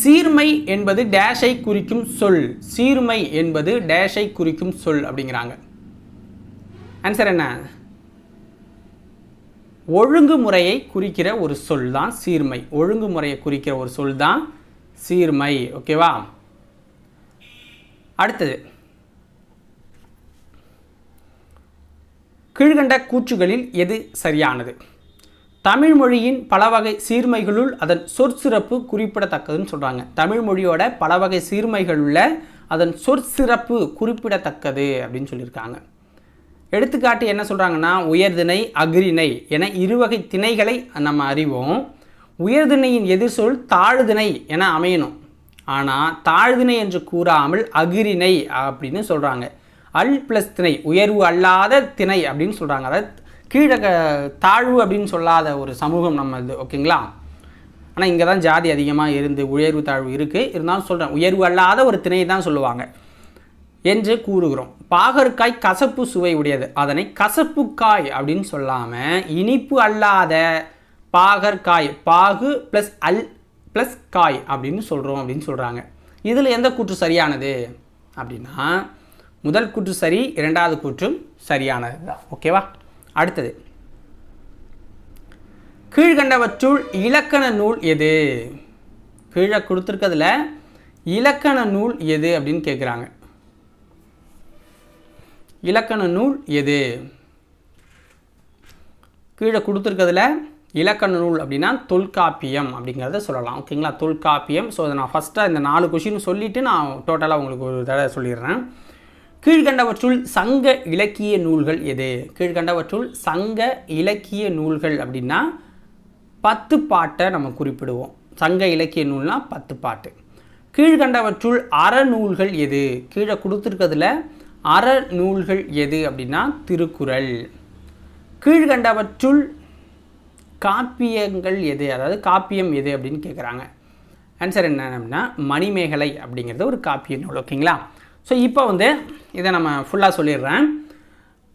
சீர்மை என்பது டேஷை குறிக்கும் சொல். சீர்மை என்பது டேஷை குறிக்கும் சொல் அப்படிங்கிறாங்க. ஆன்சர் என்ன? ஒழுங்குமுறையை குறிக்கிற ஒரு சொல் தான் சீர்மை. ஒழுங்குமுறையை குறிக்கிற ஒரு சொல் தான் சீர்மை. ஓகேவா? அடுத்தது, கீழ்கண்ட கூற்றுகளில் எது சரியானது? தமிழ் மொழியின் பல வகை சீர்மைகளுள் அதன் சொற்சிறப்பு குறிப்பிடத்தக்கதுன்னு சொல்கிறாங்க. தமிழ் மொழியோட பல வகை சீர்மைகளுள்ள அதன் சொற்சிறப்பு குறிப்பிடத்தக்கது அப்படின்னு சொல்லியிருக்காங்க. எடுத்துக்காட்டு என்ன சொல்கிறாங்கன்னா உயர்திணை, அஃறிணை என இருவகை திணைகளை நம்ம அறிவோம். உயர்திணையின் எதிர்சொல் தாழ்திணை என அமையணும். ஆனால் தாழ்திணை என்று கூறாமல் அஃறிணை அப்படின்னு சொல்கிறாங்க. அல் ப்ளஸ் திணை, உயர்வு அல்லாத திணை அப்படின்னு சொல்கிறாங்க. அதாவது கீழே தாழ்வு அப்படின்னு சொல்லாத ஒரு சமூகம் நம்ம இது. ஓகேங்களா? ஆனால் இங்கே தான் ஜாதி அதிகமாக இருந்து உயர்வு தாழ்வு இருக்குது. இருந்தாலும் சொல்கிறேன், உயர்வு அல்லாத ஒரு திணை தான் சொல்லுவாங்க என்று கூறுகிறோம். பாகற்காய் கசப்பு சுவை உடையது, அதனை கசப்புக்காய் அப்படின்னு சொல்லாமல் இனிப்பு அல்லாத பாகற்காய், பாகு ப்ளஸ் அல் ப்ளஸ் காய் அப்படின்னு சொல்கிறோம் அப்படின்னு சொல்கிறாங்க. இதில் எந்த கூற்று சரியானது அப்படின்னா முதல் கூற்று சரி, இரண்டாவது கூற்றும் சரியானது தான். ஓகேவா? அடுத்தது, கீழ்கண்டவற்றுள் இலக்கண நூல் எது? கீழே கொடுத்துருக்கிறதுல இலக்கண நூல் எது அப்படின்னு கேட்குறாங்க. இலக்கண நூல் எது? கீழே கொடுத்துருக்கிறதுல இலக்கண நூல் அப்படின்னா தொல்காப்பியம் அப்படிங்கிறத சொல்லலாம். ஓகேங்களா? தொல்காப்பியம். ஸோ அதை நான் ஃபஸ்ட்டாக இந்த 4 கொஷின் சொல்லிவிட்டு நான் டோட்டலாக உங்களுக்கு ஒரு தடவை சொல்லிடுறேன். கீழ்கண்டவற்றுள் சங்க இலக்கிய நூல்கள் எது? கீழ்கண்டவற்றுள் சங்க இலக்கிய நூல்கள் அப்படின்னா 10 பாட்டை நம்ம குறிப்பிடுவோம். சங்க இலக்கிய நூல்னா 10 பாட்டு. கீழ்கண்டவற்றுள் அறநூல்கள் எது? கீழே கொடுத்துருக்கிறதுல அறநூல்கள் எது அப்படின்னா திருக்குறள். கீழ்கண்டவற்றுள் காப்பியங்கள் எது? அதாவது காப்பியம் எது அப்படின்னு கேட்குறாங்க. ஆன்சர் என்ன அப்படின்னா மணிமேகலை அப்படிங்கிறது ஒரு காப்பிய நூல். ஓகேங்களா? ஸோ இப்போ இதை நம்ம ஃபுல்லாக சொல்லிடுறேன்.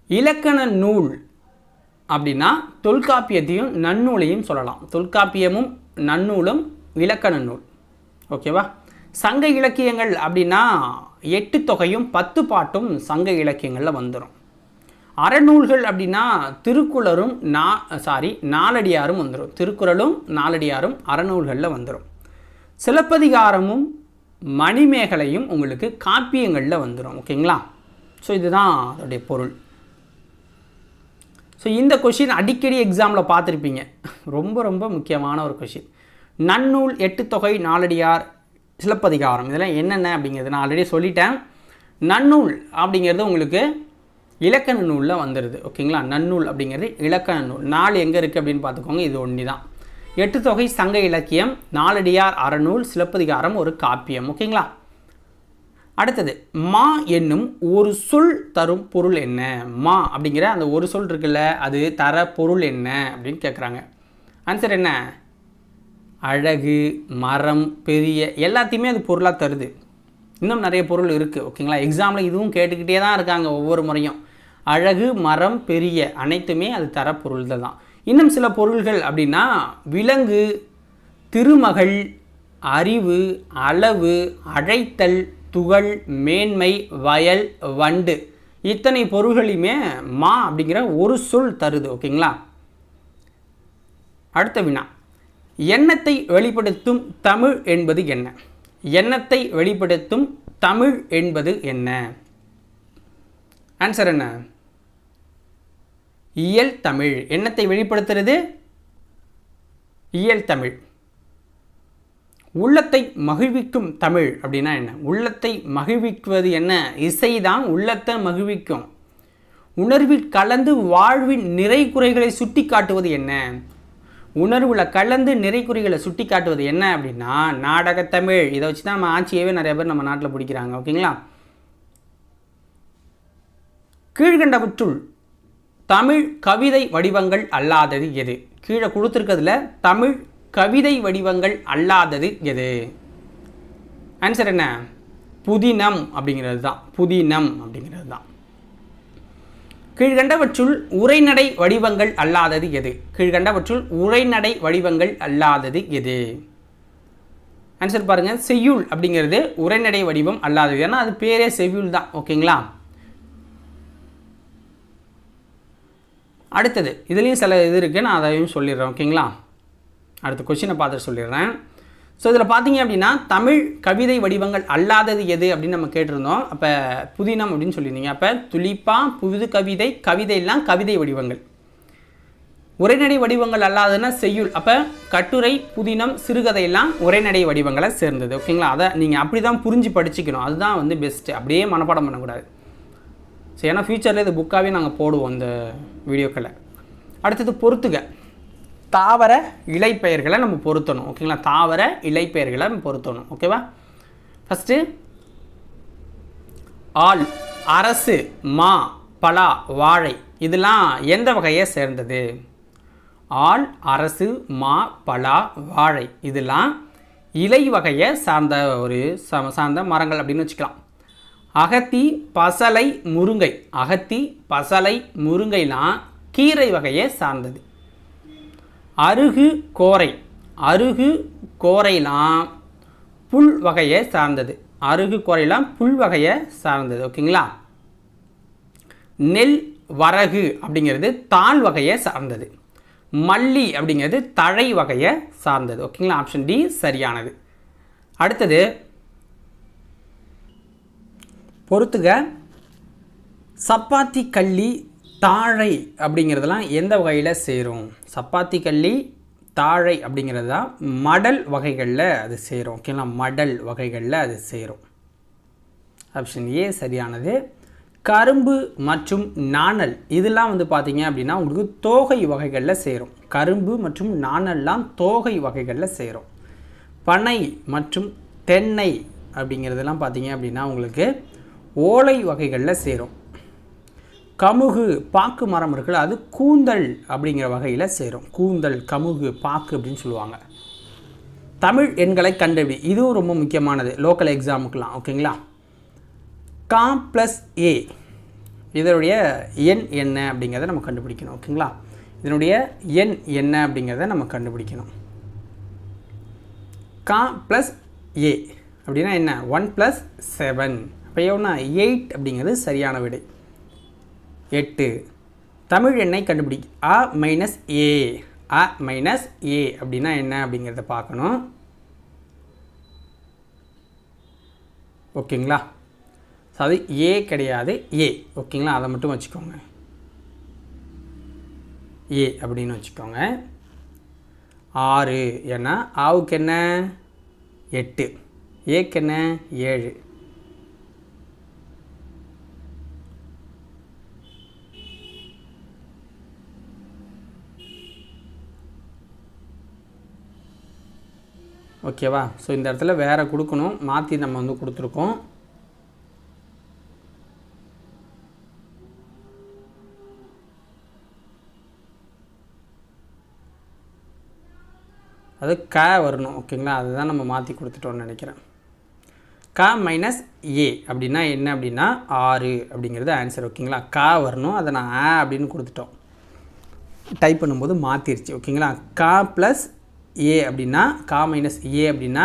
இலக்கண நூல் அப்படின்னா தொல்காப்பியத்தையும் நன்னூலையும் சொல்லலாம். தொல்காப்பியமும் நன்னூலும் இலக்கண நூல். ஓகேவா? சங்க இலக்கியங்கள் அப்படின்னா 8 தொகையும் 10 பாட்டும் சங்க இலக்கியங்களில் வந்துடும். அறநூல்கள் அப்படின்னா திருக்குறளும் நாலடியாரும் வந்துடும். திருக்குறளும் நாலடியாரும் அறநூல்களில் வந்துடும். சிலப்பதிகாரமும் மணிமேகலையும் உங்களுக்கு காப்பியங்களில் வந்துடும். ஓகேங்களா? ஸோ இதுதான் அதோடைய பொருள். ஸோ இந்த கொஷின் அடிக்கடி எக்ஸாமில் பார்த்துருப்பீங்க. ரொம்ப ரொம்ப முக்கியமான ஒரு கொஷின். நன்னூல், எட்டுத்தொகை, நாலடியார், சிலப்பதிகாரம் இதெல்லாம் என்னென்ன அப்படிங்கிறது நான் ஆல்ரெடி சொல்லிட்டேன். நன்னூல் அப்படிங்கிறது உங்களுக்கு இலக்கண நூலில் வந்துடுது. ஓகேங்களா? நன்னூல் அப்படிங்கிறது இலக்கண நூல். 4 எங்கே இருக்குது அப்படின்னு பார்த்துக்கோங்க. இது ஒன்று தான். எட்டுத்தொகை சங்க இலக்கியம், நாலடியார் அறநூல், சிலப்பதிகாரம் ஒரு காப்பியம். ஓகேங்களா? அடுத்தது மா என்னும் ஒரு சொல் தரும் பொருள் என்ன? மா அப்படிங்கிற அந்த ஒரு சொல் இருக்குல்ல, அது தர பொருள் என்ன அப்படின்னு கேட்குறாங்க. ஆன்சர் என்ன? அழகு, மரம், பெரிய எல்லாத்தையுமே அது பொருளாக தருது. இன்னும் நிறைய பொருள் இருக்குது. ஓகேங்களா? எக்ஸாமில் இதுவும் கேட்டுக்கிட்டே தான் இருக்காங்க ஒவ்வொரு முறையும். அழகு, மரம், பெரிய அனைத்துமே அது தர பொருள்கள் தான். இன்னும் சில பொருள்கள் அப்படின்னா விலங்கு, திருமகள், அறிவு, அளவு, அழைத்தல், துகள், மேன்மை, வயல், வண்டு இத்தனை பொருள்களையுமே மா அப்படிங்கிற ஒரு சொல் தருது. ஓகேங்களா? அடுத்த வினா, எண்ணத்தை வெளிப்படுத்தும் தமிழ் என்பது என்ன? எண்ணத்தை வெளிப்படுத்தும் தமிழ் என்பது என்ன? ஆன்சர் என்ன? இயல் தமிழ். எண்ணத்தை வெளிப்படுத்துறது இயல் தமிழ். உள்ளத்தை மகிழ்விக்கும் தமிழ் அப்படின்னா என்ன? உள்ளத்தை மகிழ்விக்குவது என்ன? இசைதான் உள்ளத்தை மகிழ்விக்கும். உணர்வில் கலந்து வாழ்வின் நிறை குறைகளை சுட்டி காட்டுவது என்ன? உணர்வில் கலந்து நிறை குறைகளை சுட்டி காட்டுவது என்ன அப்படின்னா நாடகத்தமிழ். இதை வச்சு தான் நம்ம ஆட்சியவே நிறைய பேர் நம்ம நாட்டில் பிடிக்கிறாங்க. ஓகேங்களா? கீழ்கண்டவற்றுள் தமிழ் கவிதை வடிவங்கள் அல்லாதது எது? கீழே கொடுத்துருக்கிறதுல தமிழ் கவிதை வடிவங்கள் அல்லாதது எது? ஆன்சர் என்ன? புதினம் அப்படிங்கிறது தான். புதினம் அப்படிங்கிறது தான். கீழ்கண்டவற்றுள் உரைநடை வடிவங்கள் அல்லாதது எது? கீழ்கண்டவற்றுள் உரைநடை வடிவங்கள் அல்லாதது எது? ஆன்சர் பாருங்கள். செய்யுள் அப்படிங்கிறது உரைநடை வடிவம் அல்லாதது. ஏன்னா அது பேரே செய்யுள் தான். ஓகேங்களா? அடுத்தது இதுலேயும் சில இது இருக்குது, நான் அதையும் சொல்லிடுறேன். ஓகேங்களா? அடுத்த கொஸ்டினை பார்த்துட்டு சொல்லிடுறேன். ஸோ இதில் பார்த்தீங்க அப்படின்னா தமிழ் கவிதை வடிவங்கள் அல்லாதது எது அப்படின்னு நம்ம கேட்டிருந்தோம். அப்போ புதினம் அப்படின்னு சொல்லியிருந்தீங்க. அப்போ துளிப்பா, புது கவிதை, கவிதையெல்லாம் கவிதை வடிவங்கள். உரைநடை வடிவங்கள் அல்லாததுன்னா செய்யுள். அப்போ கட்டுரை, புதினம், சிறுகதையெல்லாம் உரைநடை வடிவங்களை சேர்ந்தது. ஓகேங்களா? அதை நீங்கள் அப்படி தான் புரிஞ்சு படிச்சுக்கணும். அதுதான் வந்து பெஸ்ட்டு. அப்படியே மனப்பாடம் பண்ணக்கூடாது. ஸோ ஏன்னா ஃபியூச்சரில் இது புக்காகவே நாங்கள் போடுவோம் இந்த வீடியோக்களை. அடுத்தது பொறுத்துக. தாவர இலைப்பெயர்களை நம்ம பொருத்தணும். ஓகேங்களா? தாவர இலைப்பெயர்களை நம்ம பொருத்தணும். ஓகேவா? ஃபஸ்ட்டு ஆள், அரசு, மா, பலா, வாழை இதெல்லாம் எந்த வகையை சேர்ந்தது? ஆள், அரசு, மா, பலா, வாழை இதெல்லாம் இலை வகையை சார்ந்த ஒரு சார்ந்த மரங்கள் அப்படின்னு வச்சுக்கலாம். அகத்தி, பசலை, முருங்கை. அகத்தி, பசலை, முருங்கைலாம் கீரை வகையை சார்ந்தது. அருகு, கோரை. அருகு, கோரைலாம் புல் வகையை சார்ந்தது. அருகு, கோரைலாம் புல் வகையை சார்ந்தது. ஓகேங்களா? நெல், வரகு அப்படிங்கிறது தாள் வகையை சார்ந்தது. மல்லி அப்படிங்கிறது தழை வகையை சார்ந்தது. ஓகேங்களா? ஆப்ஷன் டி சரியானது. அடுத்தது பொறுத்துக. சப்பாத்தி கள்ளி, தாழை அப்படிங்கிறதெல்லாம் எந்த வகையில் சேரும்? சப்பாத்தி கள்ளி, தாழை அப்படிங்கிறது தான் மடல் வகைகளில் அது சேரும். ஓகேங்களா? மடல் வகைகளில் அது சேரும். ஆப்ஷன் ஏ சரியானது. கரும்பு மற்றும் நாணல் இதெல்லாம் வந்து பார்த்தீங்க அப்படின்னா உங்களுக்கு தோகை வகைகளில் சேரும். கரும்பு மற்றும் நாணல்லாம் தோகை வகைகளில் சேரும். பனை மற்றும் தென்னை அப்படிங்கிறதெல்லாம் பார்த்தீங்க அப்படின்னா உங்களுக்கு ஓலை வகைகளில் சேரும். கமுகு, பாக்கு மரம் இருக்குல்ல, அது கூந்தல் அப்படிங்கிற வகையில் சேரும். கூந்தல், கமுகு, பாக்கு அப்படின்னு சொல்லுவாங்க. தமிழ் எண்களை கண்டுபிடி. இதுவும் ரொம்ப முக்கியமானது லோக்கல் எக்ஸாமுக்கெலாம். ஓகேங்களா? கா ப்ளஸ் ஏ இதனுடைய எண் என்ன அப்படிங்கிறத நம்ம கண்டுபிடிக்கணும். ஓகேங்களா? இதனுடைய எண் என்ன அப்படிங்கிறத நம்ம கண்டுபிடிக்கணும். கா ப்ளஸ் ஏ அப்படின்னா என்ன? 1 + 7. அப்போ எவ்வளோனா 8 அப்படிங்கிறது சரியான விடை. 8. தமிழ் எண்ணை கண்டுபிடி. அ மைனஸ் ஏ. அ மைனஸ் ஏ அப்படின்னா என்ன அப்படிங்கிறத பார்க்கணும். ஓகேங்களா? அது ஏ கிடையாது, ஏ. ஓகேங்களா, அதை மட்டும் வச்சுக்கோங்க, ஏ அப்படின்னு வச்சுக்கோங்க. 6 ஏன்னா ஆவுக்கு என்ன 8, ஏக்கு என்ன 7. ஓகேவா? ஸோ இந்த இடத்துல வேறு கொடுக்கணும், மாற்றி நம்ம வந்து கொடுத்துருக்கோம். அது க வரணும். ஓகேங்களா, அதுதான் நம்ம மாற்றி கொடுத்துட்டோம்னு நினைக்கிறேன். க மைனஸ் ஏ அப்படின்னா என்ன அப்படின்னா 6 அப்படிங்கிறது ஆன்சர். ஓகேங்களா, க வரணும், அதை நான் அப்படின்னு கொடுத்துட்டோம், டைப் பண்ணும்போது மாற்றிருச்சு. ஓகேங்களா, க ப்ளஸ் ஏ அப்படின்னா கா மைனஸ் ஏ அப்படின்னா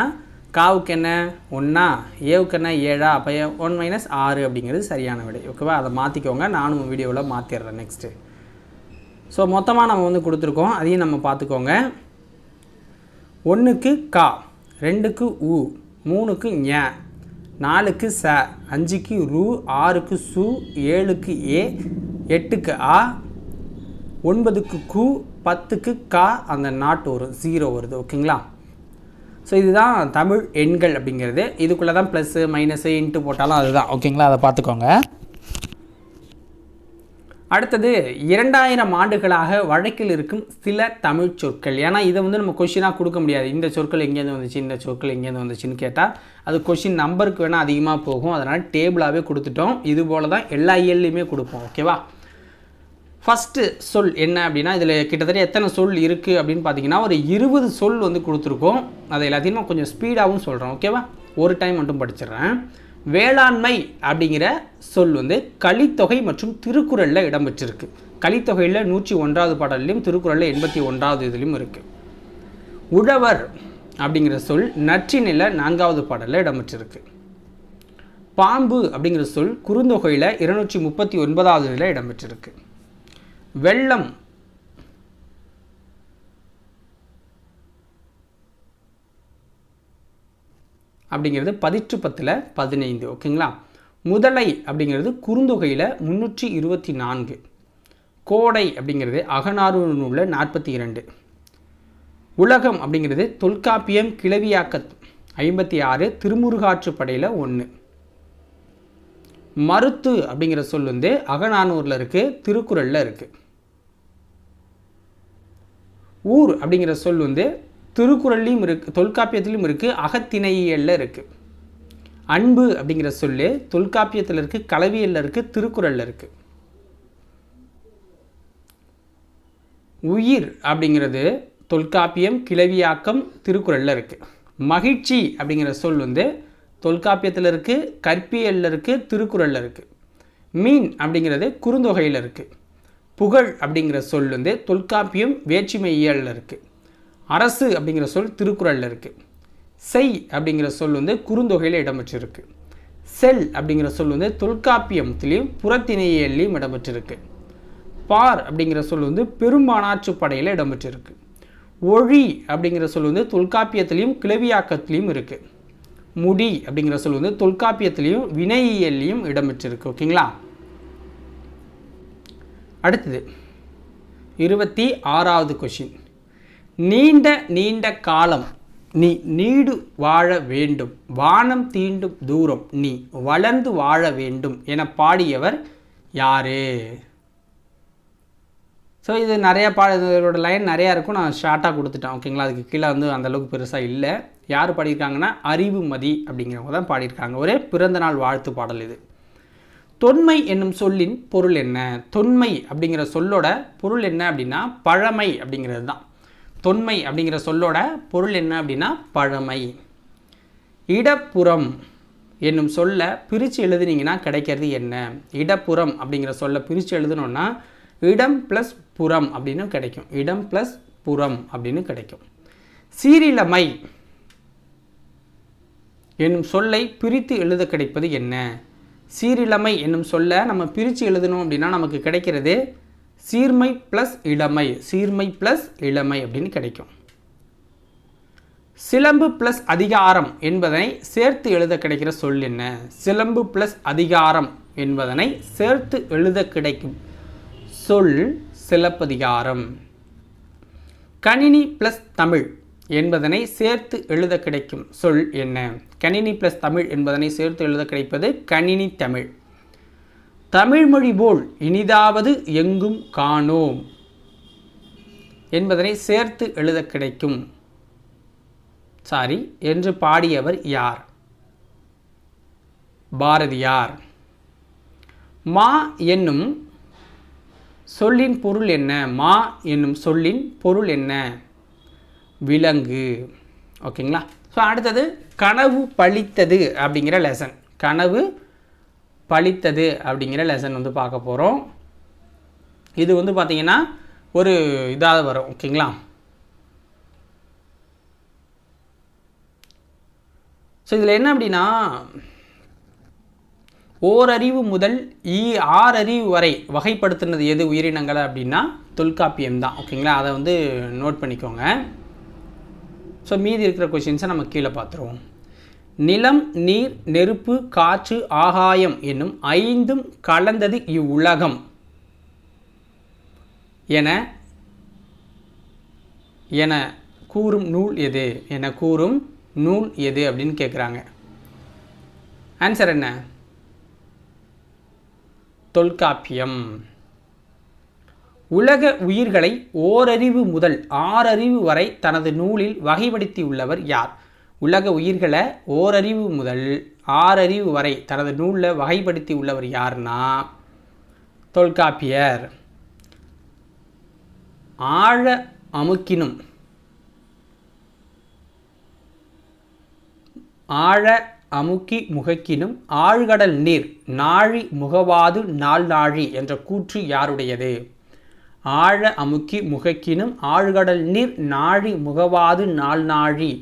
காவுக்கு என்ன 1, ஏவுக்கு என்ன 7, அப்போ 1 மைனஸ் 6 அப்படிங்கிறது சரியான விடை. ஓகேவா, அதை மாற்றிக்கோங்க, நானும் வீடியோவில் மாற்றிடுறேன் நெக்ஸ்ட்டு. ஸோ மொத்தமாக நம்ம வந்து கொடுத்துருக்கோம், அதையும் நம்ம பார்த்துக்கோங்க. 1க்கு கா, 2க்கு உ, 3க்கு ஞ, 4க்கு ச, 5க்கு ரு, 6க்கு சு, 7க்கு ஏ, 8க்கு ஆ, 9க்கு கு, 10க்கு கா, அந்த நாட் வரும், 0 வருது. ஓகேங்களா, ஸோ இதுதான் தமிழ் எண்கள் அப்படிங்கிறது. இதுக்குள்ளே தான் ப்ளஸ்ஸு மைனஸு இன்ட்டு போட்டாலும் அதுதான். ஓகேங்களா, அதை பார்த்துக்கோங்க. அடுத்தது 2000 ஆண்டுகளாக வழக்கில் இருக்கும் சில தமிழ் சொற்கள். ஏன்னா இதை வந்து நம்ம கொஷினாக கொடுக்க முடியாது, இந்த சொற்கள் எங்கேருந்து வந்துச்சு, இந்த சொற்கள் எங்கேருந்து வந்துச்சுன்னு கேட்டால் அது கொஷின் நம்பருக்கு வேணால் அதிகமாக போகும். அதனால் டேபிளாகவே கொடுத்துட்டோம். இது போல் தான் எல்லா இயல்லையுமே கொடுப்போம். ஓகேவா, ஃபஸ்ட்டு சொல் என்ன அப்படின்னா, இதில் கிட்டத்தட்ட எத்தனை சொல் இருக்குது அப்படின்னு பார்த்தீங்கன்னா ஒரு 20 சொல் வந்து கொடுத்துருக்கோம். அதை எல்லாத்தையும் நான் கொஞ்சம் ஸ்பீடாகவும் சொல்கிறேன். ஓகேவா, ஒரு டைம் மட்டும் படிச்சிடுறேன். வேளாண்மை அப்படிங்கிற சொல் வந்து கலித்தொகை மற்றும் திருக்குறளில் இடம்பெற்றிருக்கு. கலித்தொகையில் 101வது பாடல்லையும் திருக்குறளில் 81வது இதுலையும் இருக்குது. உழவர் அப்படிங்கிற சொல் நற்றினில் 4வது பாடலில் இடம்பெற்றிருக்கு. பாம்பு அப்படிங்கிற சொல் குறுந்தொகையில் 239வது இதில் இடம்பெற்றிருக்கு. வெள்ளம் அப்படிங்கிறது 10 15. ஓகேங்களா, முதலை அப்படிங்கிறது குறுந்தொகையில் 324. கோடை அப்படிங்கிறது அகநானூறு நூலில் 42. உலகம் அப்படிங்கிறது தொல்காப்பியம் கிளவியாக்க 56, திருமுருகாற்றுப்படையில் 1. மருத்து அப்படிங்கிற சொல் வந்து அகநானூரில் இருக்குது, திருக்குறளில் இருக்குது. ஊர் அப்படிங்கிற சொல் வந்து திருக்குறள்லையும் இருக்குது, தொல்காப்பியத்திலையும் இருக்குது, அகத்திணையியலில் இருக்குது. அன்பு அப்படிங்கிற சொல்லு தொல்காப்பியத்தில் இருக்குது, களவியலில் இருக்குது, திருக்குறளில் இருக்குது. உயிர் அப்படிங்கிறது தொல்காப்பியம் கிளவியாக்கம் திருக்குறளில் இருக்குது. மகிழ்ச்சி அப்படிங்கிற சொல் வந்து தொல்காப்பியத்தில் இருக்குது, கற்பியலில் இருக்குது, திருக்குறளில் இருக்குது. மீன் அப்படிங்கிறது குறுந்தொகையில் இருக்குது. புகழ் அப்படிங்கிற சொல் வந்து தொல்காப்பியம் வேற்றுமையியலில் இருக்குது. அரசு அப்படிங்கிற சொல் திருக்குறளில் இருக்குது. செய் அப்படிங்கிற சொல் வந்து குறுந்தொகையில் இடம்பெற்றிருக்கு. செல் அப்படிங்கிற சொல் வந்து தொல்காப்பியத்திலையும் புறத்திணையியல்லையும் இடம்பெற்றிருக்கு. பார் அப்படிங்கிற சொல் வந்து பெரும்பானாற்றுப்படையில் இடம்பெற்றிருக்கு. ஒழி அப்படிங்கிற சொல் வந்து தொல்காப்பியத்திலையும் கிளவியாக்கத்திலையும் இருக்குது. முடி அப்படிங்கிற சொல் வந்து தொல்காப்பியத்திலையும் வினையியல்லையும் இடம்பெற்றிருக்கு. ஓகேங்களா, அடுத்தது 26வது கொஷின். நீண்ட நீண்ட காலம் நீ நீடு வாழ வேண்டும், வானம் தீண்டும் தூரம் நீ வளர்ந்து வாழ வேண்டும் என பாடியவர் யாரு? ஸோ இது நிறையா இதோட லைன் நிறையா இருக்கும், நான் ஷார்ட்டாக கொடுத்துட்டேன். ஓகேங்களா, அதுக்கு கீழே வந்து அந்தளவுக்கு பெருசாக இல்லை. யார் பாடியிருக்காங்கன்னா அறிவுமதி அப்படிங்கிறவங்க தான் பாடியிருக்காங்க. ஒரே பிறந்தநாள் வாழ்த்து பாடல் இது. தொன்மை என்னும் சொல்லின் பொருள் என்ன? தொன்மை அப்படிங்கிற சொல்லோட பொருள் என்ன அப்படின்னா பழமை அப்படிங்கிறது தான். தொன்மை அப்படிங்கிற சொல்லோட பொருள் என்ன அப்படின்னா பழமை. இடப்புறம் என்னும் சொல்ல பிரித்து எழுதுனீங்கன்னா கிடைக்கிறது என்ன? இடப்புறம் அப்படிங்கிற சொல்ல பிரித்து எழுதணுன்னா இடம் ப்ளஸ் புறம் அப்படின்னு கிடைக்கும். இடம் ப்ளஸ் புறம் அப்படின்னு கிடைக்கும். சீரிலமை என்னும் சொல்லை பிரித்து எழுத கிடைப்பது என்ன? சீரிலமை என்னும் சொல்ல நம்ம பிரித்து எழுதணும் அப்படின்னா நமக்கு கிடைக்கிறது சீர்மை ப்ளஸ் இளமை, சீர்மை ப்ளஸ் இளமை அப்படின்னு கிடைக்கும். சிலம்பு ப்ளஸ் அதிகாரம் என்பதனை சேர்த்து எழுத கிடைக்கிற சொல் என்ன? சிலம்பு ப்ளஸ் அதிகாரம் என்பதனை சேர்த்து எழுத கிடைக்கும் சொல் சிலப்பதிகாரம். கணினி ப்ளஸ் தமிழ் என்பதனை சேர்த்து எழுத கிடைக்கும் சொல் என்ன? கணினி ப்ளஸ் தமிழ் என்பதனை சேர்த்து எழுத கிடைப்பது கணினி தமிழ். தமிழ்மொழி போல் இனிதாவது எங்கும் காணோம் என்பதனை சேர்த்து எழுத கிடைக்கும் என்று பாடியவர் யார்? பாரதியார். மா என்னும் சொல்லின் பொருள் என்ன? மா என்னும் சொல்லின் பொருள் என்ன? விலங்கு. ஓகேங்களா? ஸோ அடுத்தது கனவு பழித்தது அப்படிங்கிற லெசன். கனவு பழித்தது அப்படிங்கிற லெசன் வந்து பார்க்க போகிறோம். இது வந்து பார்த்திங்கன்னா ஒரு இதாக வரும். ஓகேங்களா? ஸோ இதில் என்ன அப்படின்னா, ஓரறிவு முதல் 6 அறிவு வரை வகைப்படுத்தினது எது உயிரினங்களை அப்படின்னா தொல்காப்பியம் தான். ஓகேங்களா? அதை வந்து நோட் பண்ணிக்கோங்க. ஸோ மீதி இருக்கிற கொஷின்ஸை நம்ம கீழே பார்த்துருவோம். நிலம், நீர், நெருப்பு, காற்று, ஆகாயம் என்னும் 5ம் கலந்தது இவ்வுலகம் என கூறும் நூல் எது? என கூறும் நூல் எது அப்படின்னு கேட்குறாங்க. ஆன்சர் என்ன? தொல்காப்பியம். உலக உயிர்களை ஓரறிவு முதல் 6 அறிவு வரை தனது நூலில் வகைப்படுத்தியுள்ளவர் யார்? உலக உயிர்களை ஓரறிவு முதல் 6 அறிவு வரை தனது நூலில் வகைப்படுத்தி உள்ளவர் யார்னா தொல்காப்பியர். ஆழ அமுக்கினும் ஆழ அமுக்கி முகக்கினும் ஆழ்கடல் நீர் நாழி முகவாது நாள் நாழி என்ற கூற்று யாருடையது? ஆழ அமுக்கி முகக்கினும் ஆழ்கடல் நீர் நாழி முகவாது நாள் நாழி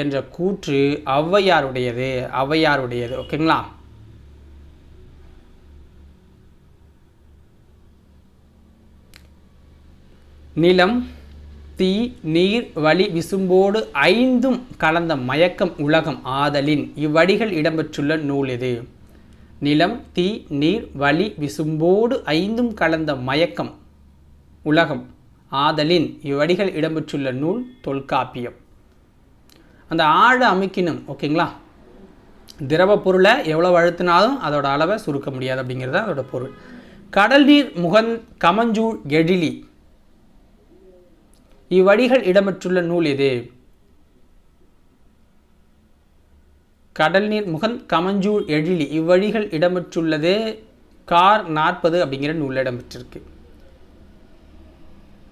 என்ற கூற்று ஔவையாருடையது. ஔவையாருடையது. ஓகேங்களா? நிலம், தீ, நீர், வளி, விசும்போடு 5ம் கலந்த மயக்கம் உலகம் ஆதலின் இவ்வடிகள் இடம்பெற்றுள்ள நூல் எது? நிலம், தீ, நீர், வளி, விசும்போடு 5ம் கலந்த மயக்கம் உலகம் ஆதலின் இவ்வடிகள் இடம்பெற்றுள்ள நூல் தொல்காப்பியம். அந்த ஆழ அமுக்கினும், ஓகேங்களா, திரவ பொருளை எவ்வளோ அழுத்தினாலும் அதோட அளவை சுருக்க முடியாது அப்படிங்கிறது அதோட பொருள். கடல் நீர் கமஞ்சூழ் எழிலி இவ்வடிகள் இடம்பெற்றுள்ள நூல் எது? கடல் நீர் கமஞ்சூழ் எழிலி இவ்வடிகள் இடம்பெற்றுள்ளது கார் 40 அப்படிங்கிற நூலில் இடம்பெற்றிருக்கு.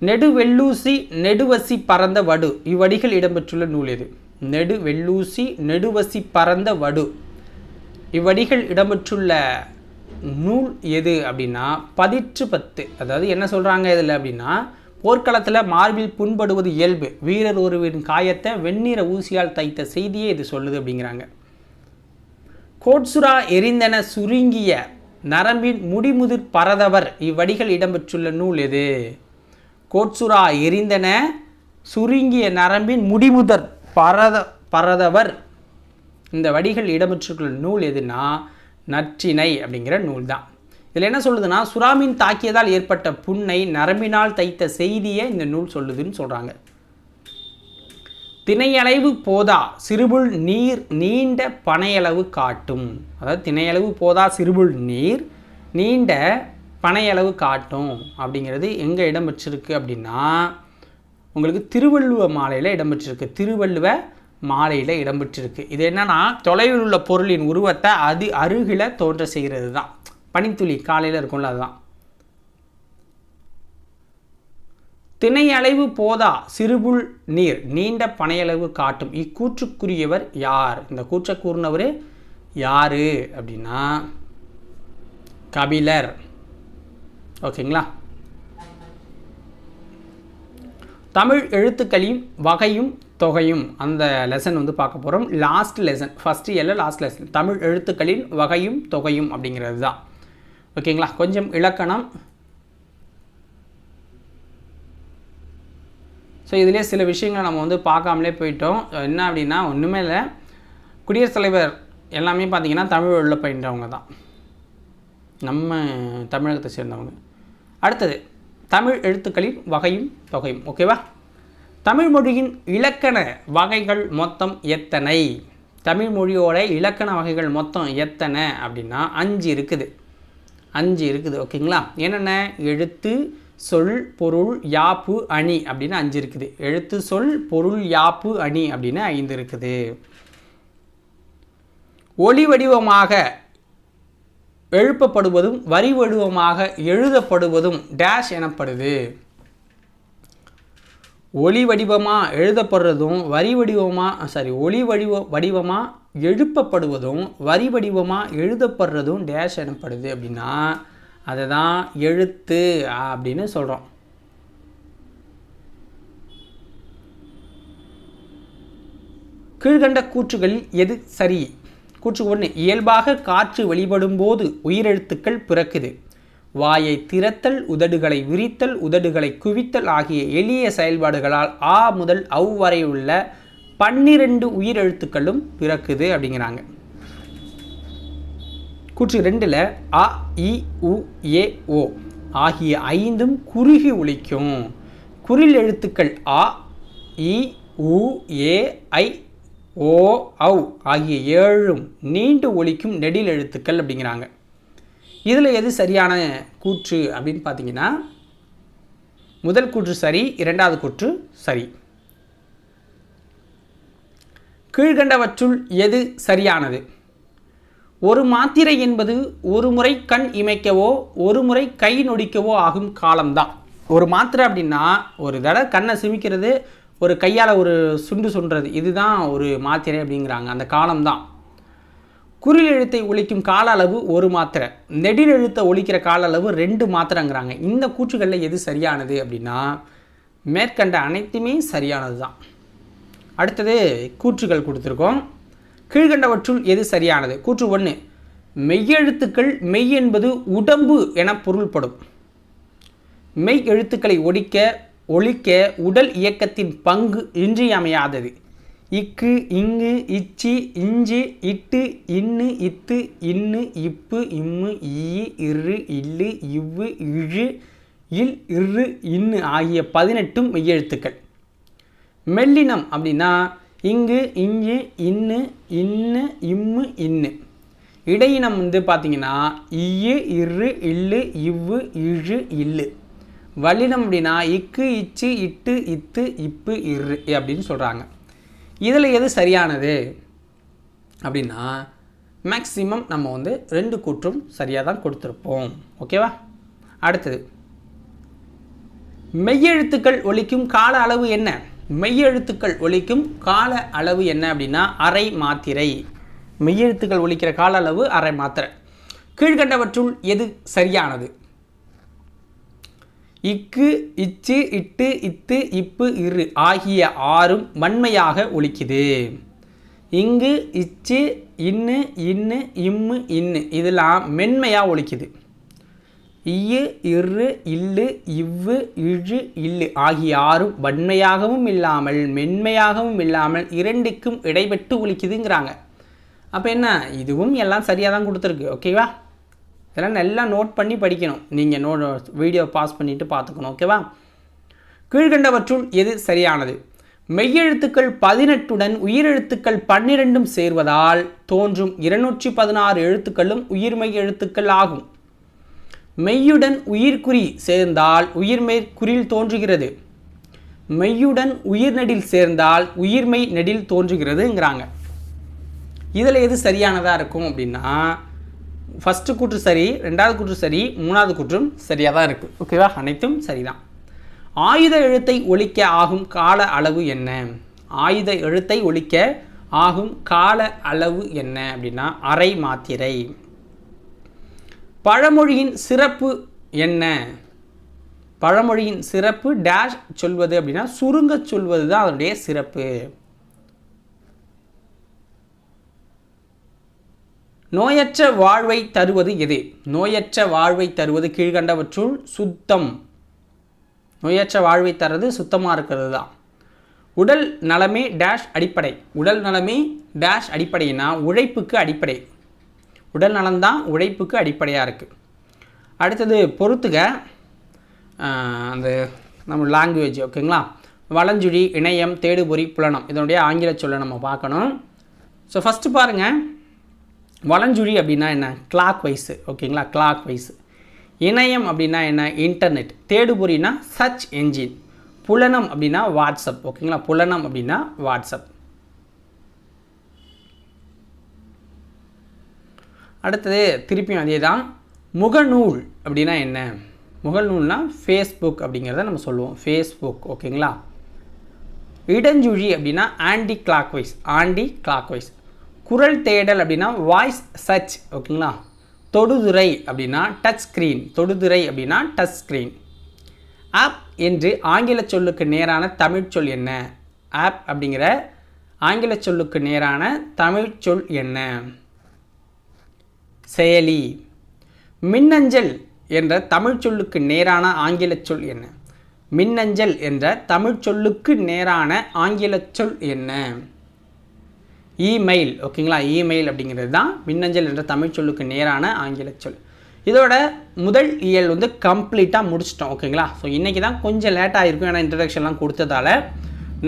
நெடுவெள்ளூசி நெடுவசி பறந்த வடு இவ்வடிகள் இடம்பெற்றுள்ள நூல் எது? நெடுவெள்ளூசி நெடுவசி பறந்த வடு இவ்வடிகள் இடம்பெற்றுள்ள நூல் எது அப்படின்னா 10. அதாவது என்ன சொல்கிறாங்க இதில் அப்படின்னா, போர்க்களத்தில் மார்பில் புண்படுவது இயல்பு, வீரர் ஒருவரின் காயத்தை வெண்ணிற ஊசியால் தைத்த செய்தியே இது சொல்லுது அப்படிங்கிறாங்க. கோட்சுரா எரிந்தன சுருங்கிய நரம்பின் முடிமுதிர் பரதவர் இவ்வடிகள் இடம்பெற்றுள்ள நூல் எது? கோட்சுரா எரிந்தன சுருங்கிய நரம்பின் முடிமுதர் பரதவர் இந்த வடிகள் இடம்பெற்றுள்ள நூல் எதுனா நற்றிணை அப்படிங்கிற நூல் தான். இதில் என்ன சொல்லுதுன்னா, சுறாமீன் தாக்கியதால் ஏற்பட்ட புண்ணை நரம்பினால் தைத்த செய்தியை இந்த நூல் சொல்லுதுன்னு சொல்கிறாங்க. திணையளவு போதா சிறுபுள் நீர் நீண்ட பனையளவு காட்டும். அதாவது திணையளவு போதா சிறுபுள் நீர் நீண்ட பனையளவு காட்டும் அப்படிங்கிறது எங்கே இடம்பெற்றிருக்கு அப்படின்னா உங்களுக்கு திருவள்ளுவ மாலையில் இடம்பெற்றிருக்கு. திருவள்ளுவ மாலையில் இடம்பெற்றிருக்கு. இது என்னன்னா, தொலைவில் உள்ள பொருளின் உருவத்தை அது அருகில தோன்ற செய்கிறது தான். பனித்துளி காலையில் இருக்கும்ல, அதுதான். திணையளவு போதா சிறுபுள் நீர் நீண்ட பனையளவு காட்டும் இக்கூற்றுக்குரியவர் யார்? இந்த கூற்றை கூறினவர் யாரு அப்படின்னா கபிலர். ஓகேங்களா? தமிழ் எழுத்துக்களின் வகையும் தொகையும் அந்த லெசன் வந்து பார்க்க போகிறோம். லாஸ்ட் லெசன், ஃபஸ்ட் இயரில் லாஸ்ட் லெசன் தமிழ் எழுத்துக்களின் வகையும் தொகையும் அப்படிங்கிறது தான். ஓகேங்களா? கொஞ்சம் இலக்கணம். ஸோ இதிலே சில விஷயங்களை நம்ம வந்து பார்க்காமலே போயிட்டோம். என்ன அப்படின்னா ஒன்றுமே இல்லை, குடியரசுத் தலைவர் எல்லாமே பார்த்திங்கன்னா தமிழ் வழியில் பயின்றவங்க தான், நம்ம தமிழகத்தை சேர்ந்தவங்க. அடுத்தது தமிழ் எழுத்துக்களின் வகையும் தொகையும். ஓகேவா? தமிழ் மொழியின் இலக்கண வகைகள் மொத்தம் எத்தனை? தமிழ் மொழியோட இலக்கண வகைகள் மொத்தம் எத்தனை அப்படின்னா 5 இருக்குது. 5 இருக்குது. ஓகேங்களா? என்னென்ன? எழுத்து, சொல், பொருள், யாப்பு, அணி அப்படின்னு 5 இருக்குது. எழுத்து, சொல், பொருள், யாப்பு, அணி அப்படின்னு 5 இருக்குது. ஒலி வடிவமாக எழுப்பப்படுவதும் வரி வடிவமாக எழுதப்படுவதும் டேஷ் எனப்படுது. ஒலி வடிவமாக எழுதப்படுறதும் ஒலி வடிவமாக எழுப்பப்படுவதும் வரி வடிவமாக எழுதப்படுறதும் டேஷ் எனப்படுது அப்படின்னா அதை தான் எழுத்து அப்படின்னு சொல்கிறோம். கீழ்கண்ட கூற்றுகளில் எது சரி? கூற்று 1, இயல்பாக காற்று வெளிப்படும் போது உயிரெழுத்துக்கள் பிறக்குது. வாயை திறத்தல், உதடுகளை விரித்தல், உதடுகளை குவித்தல் ஆகிய எளிய செயல்பாடுகளால் ஆ முதல் அவ் வரை உள்ள 12 உயிரெழுத்துக்களும் பிறக்குது அப்படிங்கிறாங்க. கூற்று 2ல் அ, இ, உ, ஏ, ஓ ஆகிய 5ம் குறுகி ஒலிக்கும். குறில் எழுத்துக்கள் ஆ, இ, உ, ஏ, ஐ, ஓ, ஔ ஆகிய 7ம் நீண்டு ஒலிக்கும் நெடில் எழுத்துக்கள் அப்படிங்கிறாங்க. இதில் எது சரியான கூற்று அப்படின்னு பார்த்தீங்கன்னா முதல் கூற்று சரி, இரண்டாவது கூற்று சரி. கீழ்கண்டவற்றுள் எது சரியானது? ஒரு மாத்திரை என்பது ஒரு முறை கண் இமைக்கவோ ஒரு முறை கை நொடிக்கவோ ஆகும் காலம்தான். ஒரு மாத்திரை அப்படின்னா ஒரு தடவை கண்ணை சிமிக்கிறது, ஒரு கையால் ஒரு சுண்டுறது, இதுதான் ஒரு மாத்திரை அப்படிங்கிறாங்க. அந்த காலம்தான். குறில் எழுத்தை ஒலிக்கும் கால அளவு ஒரு மாத்திரை, நெடில் எழுத்தை ஒலிக்கிற கால அளவு 2 மாத்திரைங்கிறாங்க. இந்த கூற்றுகளில் எது சரியானது அப்படின்னா மேற்கண்ட அனைத்துமே சரியானது தான். அடுத்தது கூற்றுகள் கொடுத்துருக்கோம். கீழ்கண்டவற்றுள் எது சரியானது? கூற்று 1, மெய்யெழுத்துக்கள் மெய் என்பது உடம்பு என பொருள்படும். மெய் எழுத்துக்களை ஒலிக்க உடல் இயக்கத்தின் பங்கு இன்றியமையாதது. இக்கு, இங்கு, இச்சி, இஞ்சு, இட்டு, இன்னு, இத்து, இன்னு, இப்பு, இம்மு, ஈ, இரு, இல்லு, இவ்வு, இழு, இல், இரு, இன்னு ஆகிய 18 மெய்யெழுத்துக்கள். மெல்லினம் அப்படின்னா இங்கு, இஞ்சு, இன்னு, இன்னு, இம்மு, இன்னு. இடையினம் வந்து பார்த்தீங்கன்னா ஈ, இரு, இல்லு, இவ்வு, இழு, இல்லு. வல்லினம் அப்படின்னா இக்கு, இச்சு, இட்டு, இத்து, இப்பு, இரு அப்படின்னு சொல்கிறாங்க. இதில் எது சரியானது அப்படின்னா மேக்ஸிமம் நம்ம வந்து 2 கூற்றும் சரியாக தான் கொடுத்துருப்போம். ஓகேவா? அடுத்தது மெய்யெழுத்துக்கள் ஒலிக்கும் கால அளவு என்ன? மெய்யெழுத்துக்கள் ஒலிக்கும் கால அளவு என்ன அப்படின்னா அரை மாத்திரை. மெய்யெழுத்துக்கள் ஒலிக்கிற கால அளவு அரை மாத்திரை. கீழ்கண்டவற்றுள் எது சரியானது? இக்கு, இச்சு, இட்டு, இத்து, இப்பு, இரு ஆகிய 6ம் வன்மையாக ஒலிக்குது. இங்கு, இச்சு, இன்னு, இன்னு, இம்மு, இன்னு இதெல்லாம் மென்மையாக ஒலிக்குது. இய்யு, இரு, இல்லு, இவ்வு, இழு, இல்லு ஆகிய 6ம் வன்மையாகவும் இல்லாமல் மென்மையாகவும் இல்லாமல் 2க்கும் இடைப்பட்டு ஒலிக்குதுங்கிறாங்க. அப்போ என்ன, இதுவும் எல்லாம் சரியாக தான் கொடுத்துருக்கு. ஓகேவா? இதெல்லாம் நல்லா நோட் பண்ணி படிக்கணும். நீங்கள் வீடியோ பாஸ் பண்ணிவிட்டு பார்த்துக்கணும். ஓகேவா? கீழ்கண்டவற்றுள் எது சரியானது? மெய்யெழுத்துக்கள் 18உடன் உயிரெழுத்துக்கள் 12ம் சேர்வதால் தோன்றும் 216 எழுத்துக்களும் உயிர்மெய் எழுத்துக்கள் ஆகும். மெய்யுடன் உயிர்குறி சேர்ந்தால் உயிர்மெய் குறில் தோன்றுகிறது. மெய்யுடன் உயிர் நெடில் சேர்ந்தால் உயிர்மெய் நெடில் தோன்றுகிறதுங்கிறாங்க. இதில் எது சரியானதாக இருக்கும் அப்படின்னா ஃபஸ்ட்டு கூற்று சரி, ரெண்டாவது கூற்று சரி, மூணாவது கூற்றும் சரியாக தான் இருக்குது. ஓகேவா? அனைத்தும் சரிதான். ஆயுத எழுத்தை ஒலிக்க ஆகும் கால அளவு என்ன? ஆயுத எழுத்தை ஒலிக்க ஆகும் கால அளவு என்ன அப்படின்னா அரை மாத்திரை. பழமொழியின் சிறப்பு என்ன? பழமொழியின் சிறப்பு டேஷ் சொல்வது அப்படின்னா சுருங்க சொல்வது தான் அதனுடைய சிறப்பு. நோயற்ற வாழ்வை தருவது எது? நோயற்ற வாழ்வை தருவது கீழ்கண்டவற்றுள் சுத்தம். நோயற்ற வாழ்வை தருவது சுத்தமாக இருக்கிறது தான். உடல் நலமே டேஷ் அடிப்படை. உடல் நலமே டேஷ் அடிப்படைனா உழைப்புக்கு அடிப்படை. உடல் நலம்தான் உழைப்புக்கு அடிப்படையாக இருக்குது. அடுத்தது பொறுத்துக அந்த நம்ம லாங்குவேஜ் ஓகேங்களா. வலஞ்சுழி, இணையம், தேடுபொறி, புலனம் இதனுடைய ஆங்கில சொல்லை நம்ம பார்க்கணும். ஸோ ஃபஸ்ட்டு பாருங்கள், வலஞ்சுழி அப்படின்னா என்ன? கிளாக் வைஸு ஓகேங்களா, கிளாக் வைஸு. இணையம் அப்படின்னா என்ன? இன்டர்நெட். தேடுபொறினா சர்ச் என்ஜின். புலனம் அப்படின்னா வாட்ஸ்அப் ஓகேங்களா. புலனம் அப்படின்னா வாட்ஸ்அப். அடுத்தது திருப்பியும் அதே தான். முகநூல் அப்படின்னா என்ன? முகநூல்னா ஃபேஸ்புக் அப்படிங்கிறத நம்ம சொல்லுவோம், ஃபேஸ்புக் ஓகேங்களா. இடஞ்சுழி அப்படின்னா anti clock wise, anti clock wise. குரல் தேடல் அப்படின்னா வாய்ஸ் சர்ச் ஓகேங்களா. தொடுதிரை அப்படின்னா டச் ஸ்க்ரீன், தொடுதிரை அப்படின்னா டச் ஸ்க்ரீன். ஆப் என்று ஆங்கில சொல்லுக்கு நேரான தமிழ் சொல் என்ன? ஆப் அப்படிங்கிற ஆங்கில சொல்லுக்கு நேரான தமிழ் சொல் என்ன? செயலி. மின்னஞ்சல் என்ற தமிழ் சொல்லுக்கு நேரான ஆங்கில சொல் என்ன? மின்னஞ்சல் என்ற தமிழ் சொல்லுக்கு நேரான ஆங்கில சொல் என்ன? இமெயில் ஓகேங்களா. இமெயில் அப்படிங்கிறது தான் மின்னஞ்சல் என்ற தமிழ் சொல்லுக்கு நேரான ஆங்கில சொல். இதோட முதல் இயல் வந்து கம்ப்ளீட்டாக முடிச்சிட்டோம் ஓகேங்களா. ஸோ இன்றைக்கி தான் கொஞ்சம் லேட்டாக இருக்கும், ஏன்னா இன்ட்ரடக்ஷன்லாம் கொடுத்ததால.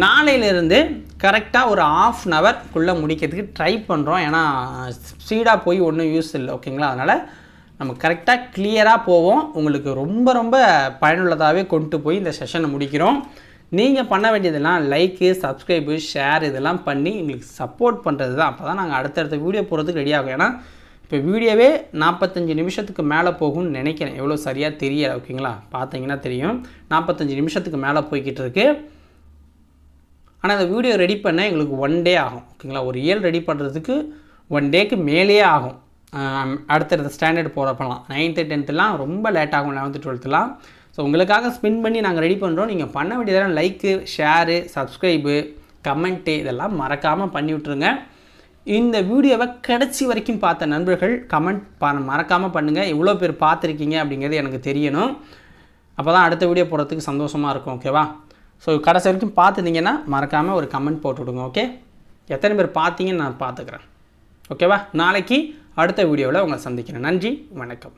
நாளையிலேருந்து கரெக்டாக ஒரு ½ அன் ஹவர்க்குள்ளே முடிக்கிறதுக்கு ட்ரை பண்ணுறோம். ஏன்னா ஸ்பீடாக போய் ஒன்றும் யூஸ் இல்லை ஓகேங்களா. அதனால் நம்ம கரெக்டாக கிளியராக போவோம். உங்களுக்கு ரொம்ப ரொம்ப பயனுள்ளதாகவே கொண்டு போய் இந்த செஷனை முடிக்கிறோம். நீங்கள் பண்ண வேண்டியதெல்லாம் லைக்கு, சப்ஸ்கிரைபு, ஷேர் இதெல்லாம் பண்ணி எங்களுக்கு சப்போர்ட் பண்ணுறது தான். அப்போ தான் நாங்கள் அடுத்தடுத்த வீடியோ போகிறதுக்கு ரெடி ஆகும். ஏன்னா இப்போ வீடியோவே 45 நிமிஷத்துக்கு மேலே போகும்னு நினைக்கிறேன். எவ்வளோ சரியாக தெரியலை ஓகேங்களா. பார்த்தீங்கன்னா தெரியும் 45 நிமிஷத்துக்கு மேலே போய்கிட்டு இருக்கு. ஆனால் அந்த வீடியோ ரெடி பண்ண எங்களுக்கு 1 டே ஆகும் ஓகேங்களா. ஒரு இயல் ரெடி பண்ணுறதுக்கு 1 டேக்கு மேலேயே ஆகும். அடுத்தடுத்த ஸ்டாண்டர்ட் போகிறப்பலாம் 9th 10thலாம் ரொம்ப லேட் ஆகும், 11th 12thலாம். ஸோ உங்களுக்காக ஸ்பெண்ட் பண்ணி நாங்கள் ரெடி பண்ணுறோம். நீங்கள் பண்ண வேண்டியதெல்லாம் லைக்கு, ஷேரு, சப்ஸ்கிரைபு, கமெண்ட்டு இதெல்லாம் மறக்காமல் பண்ணி விட்ருங்க. இந்த வீடியோவை கடைசி வரைக்கும் பார்த்த நண்பர்கள் கமெண்ட் மறக்காமல் பண்ணுங்கள். எவ்வளோ பேர் பார்த்துருக்கீங்க அப்படிங்கிறது எனக்கு தெரியணும். அப்போ தான் அடுத்த வீடியோ போடுறதுக்கு சந்தோஷமாக இருக்கும் ஓகேவா. ஸோ கடைசி வரைக்கும் பார்த்துட்டிங்கன்னா மறக்காமல் ஒரு கமெண்ட் போட்டு விடுங்க ஓகே. எத்தனை பேர் பார்த்தீங்கன்னு நான் பார்த்துக்கிறேன் ஓகேவா. நாளைக்கு அடுத்த வீடியோவில் உங்களை சந்திக்கிறேன். நன்றி, வணக்கம்.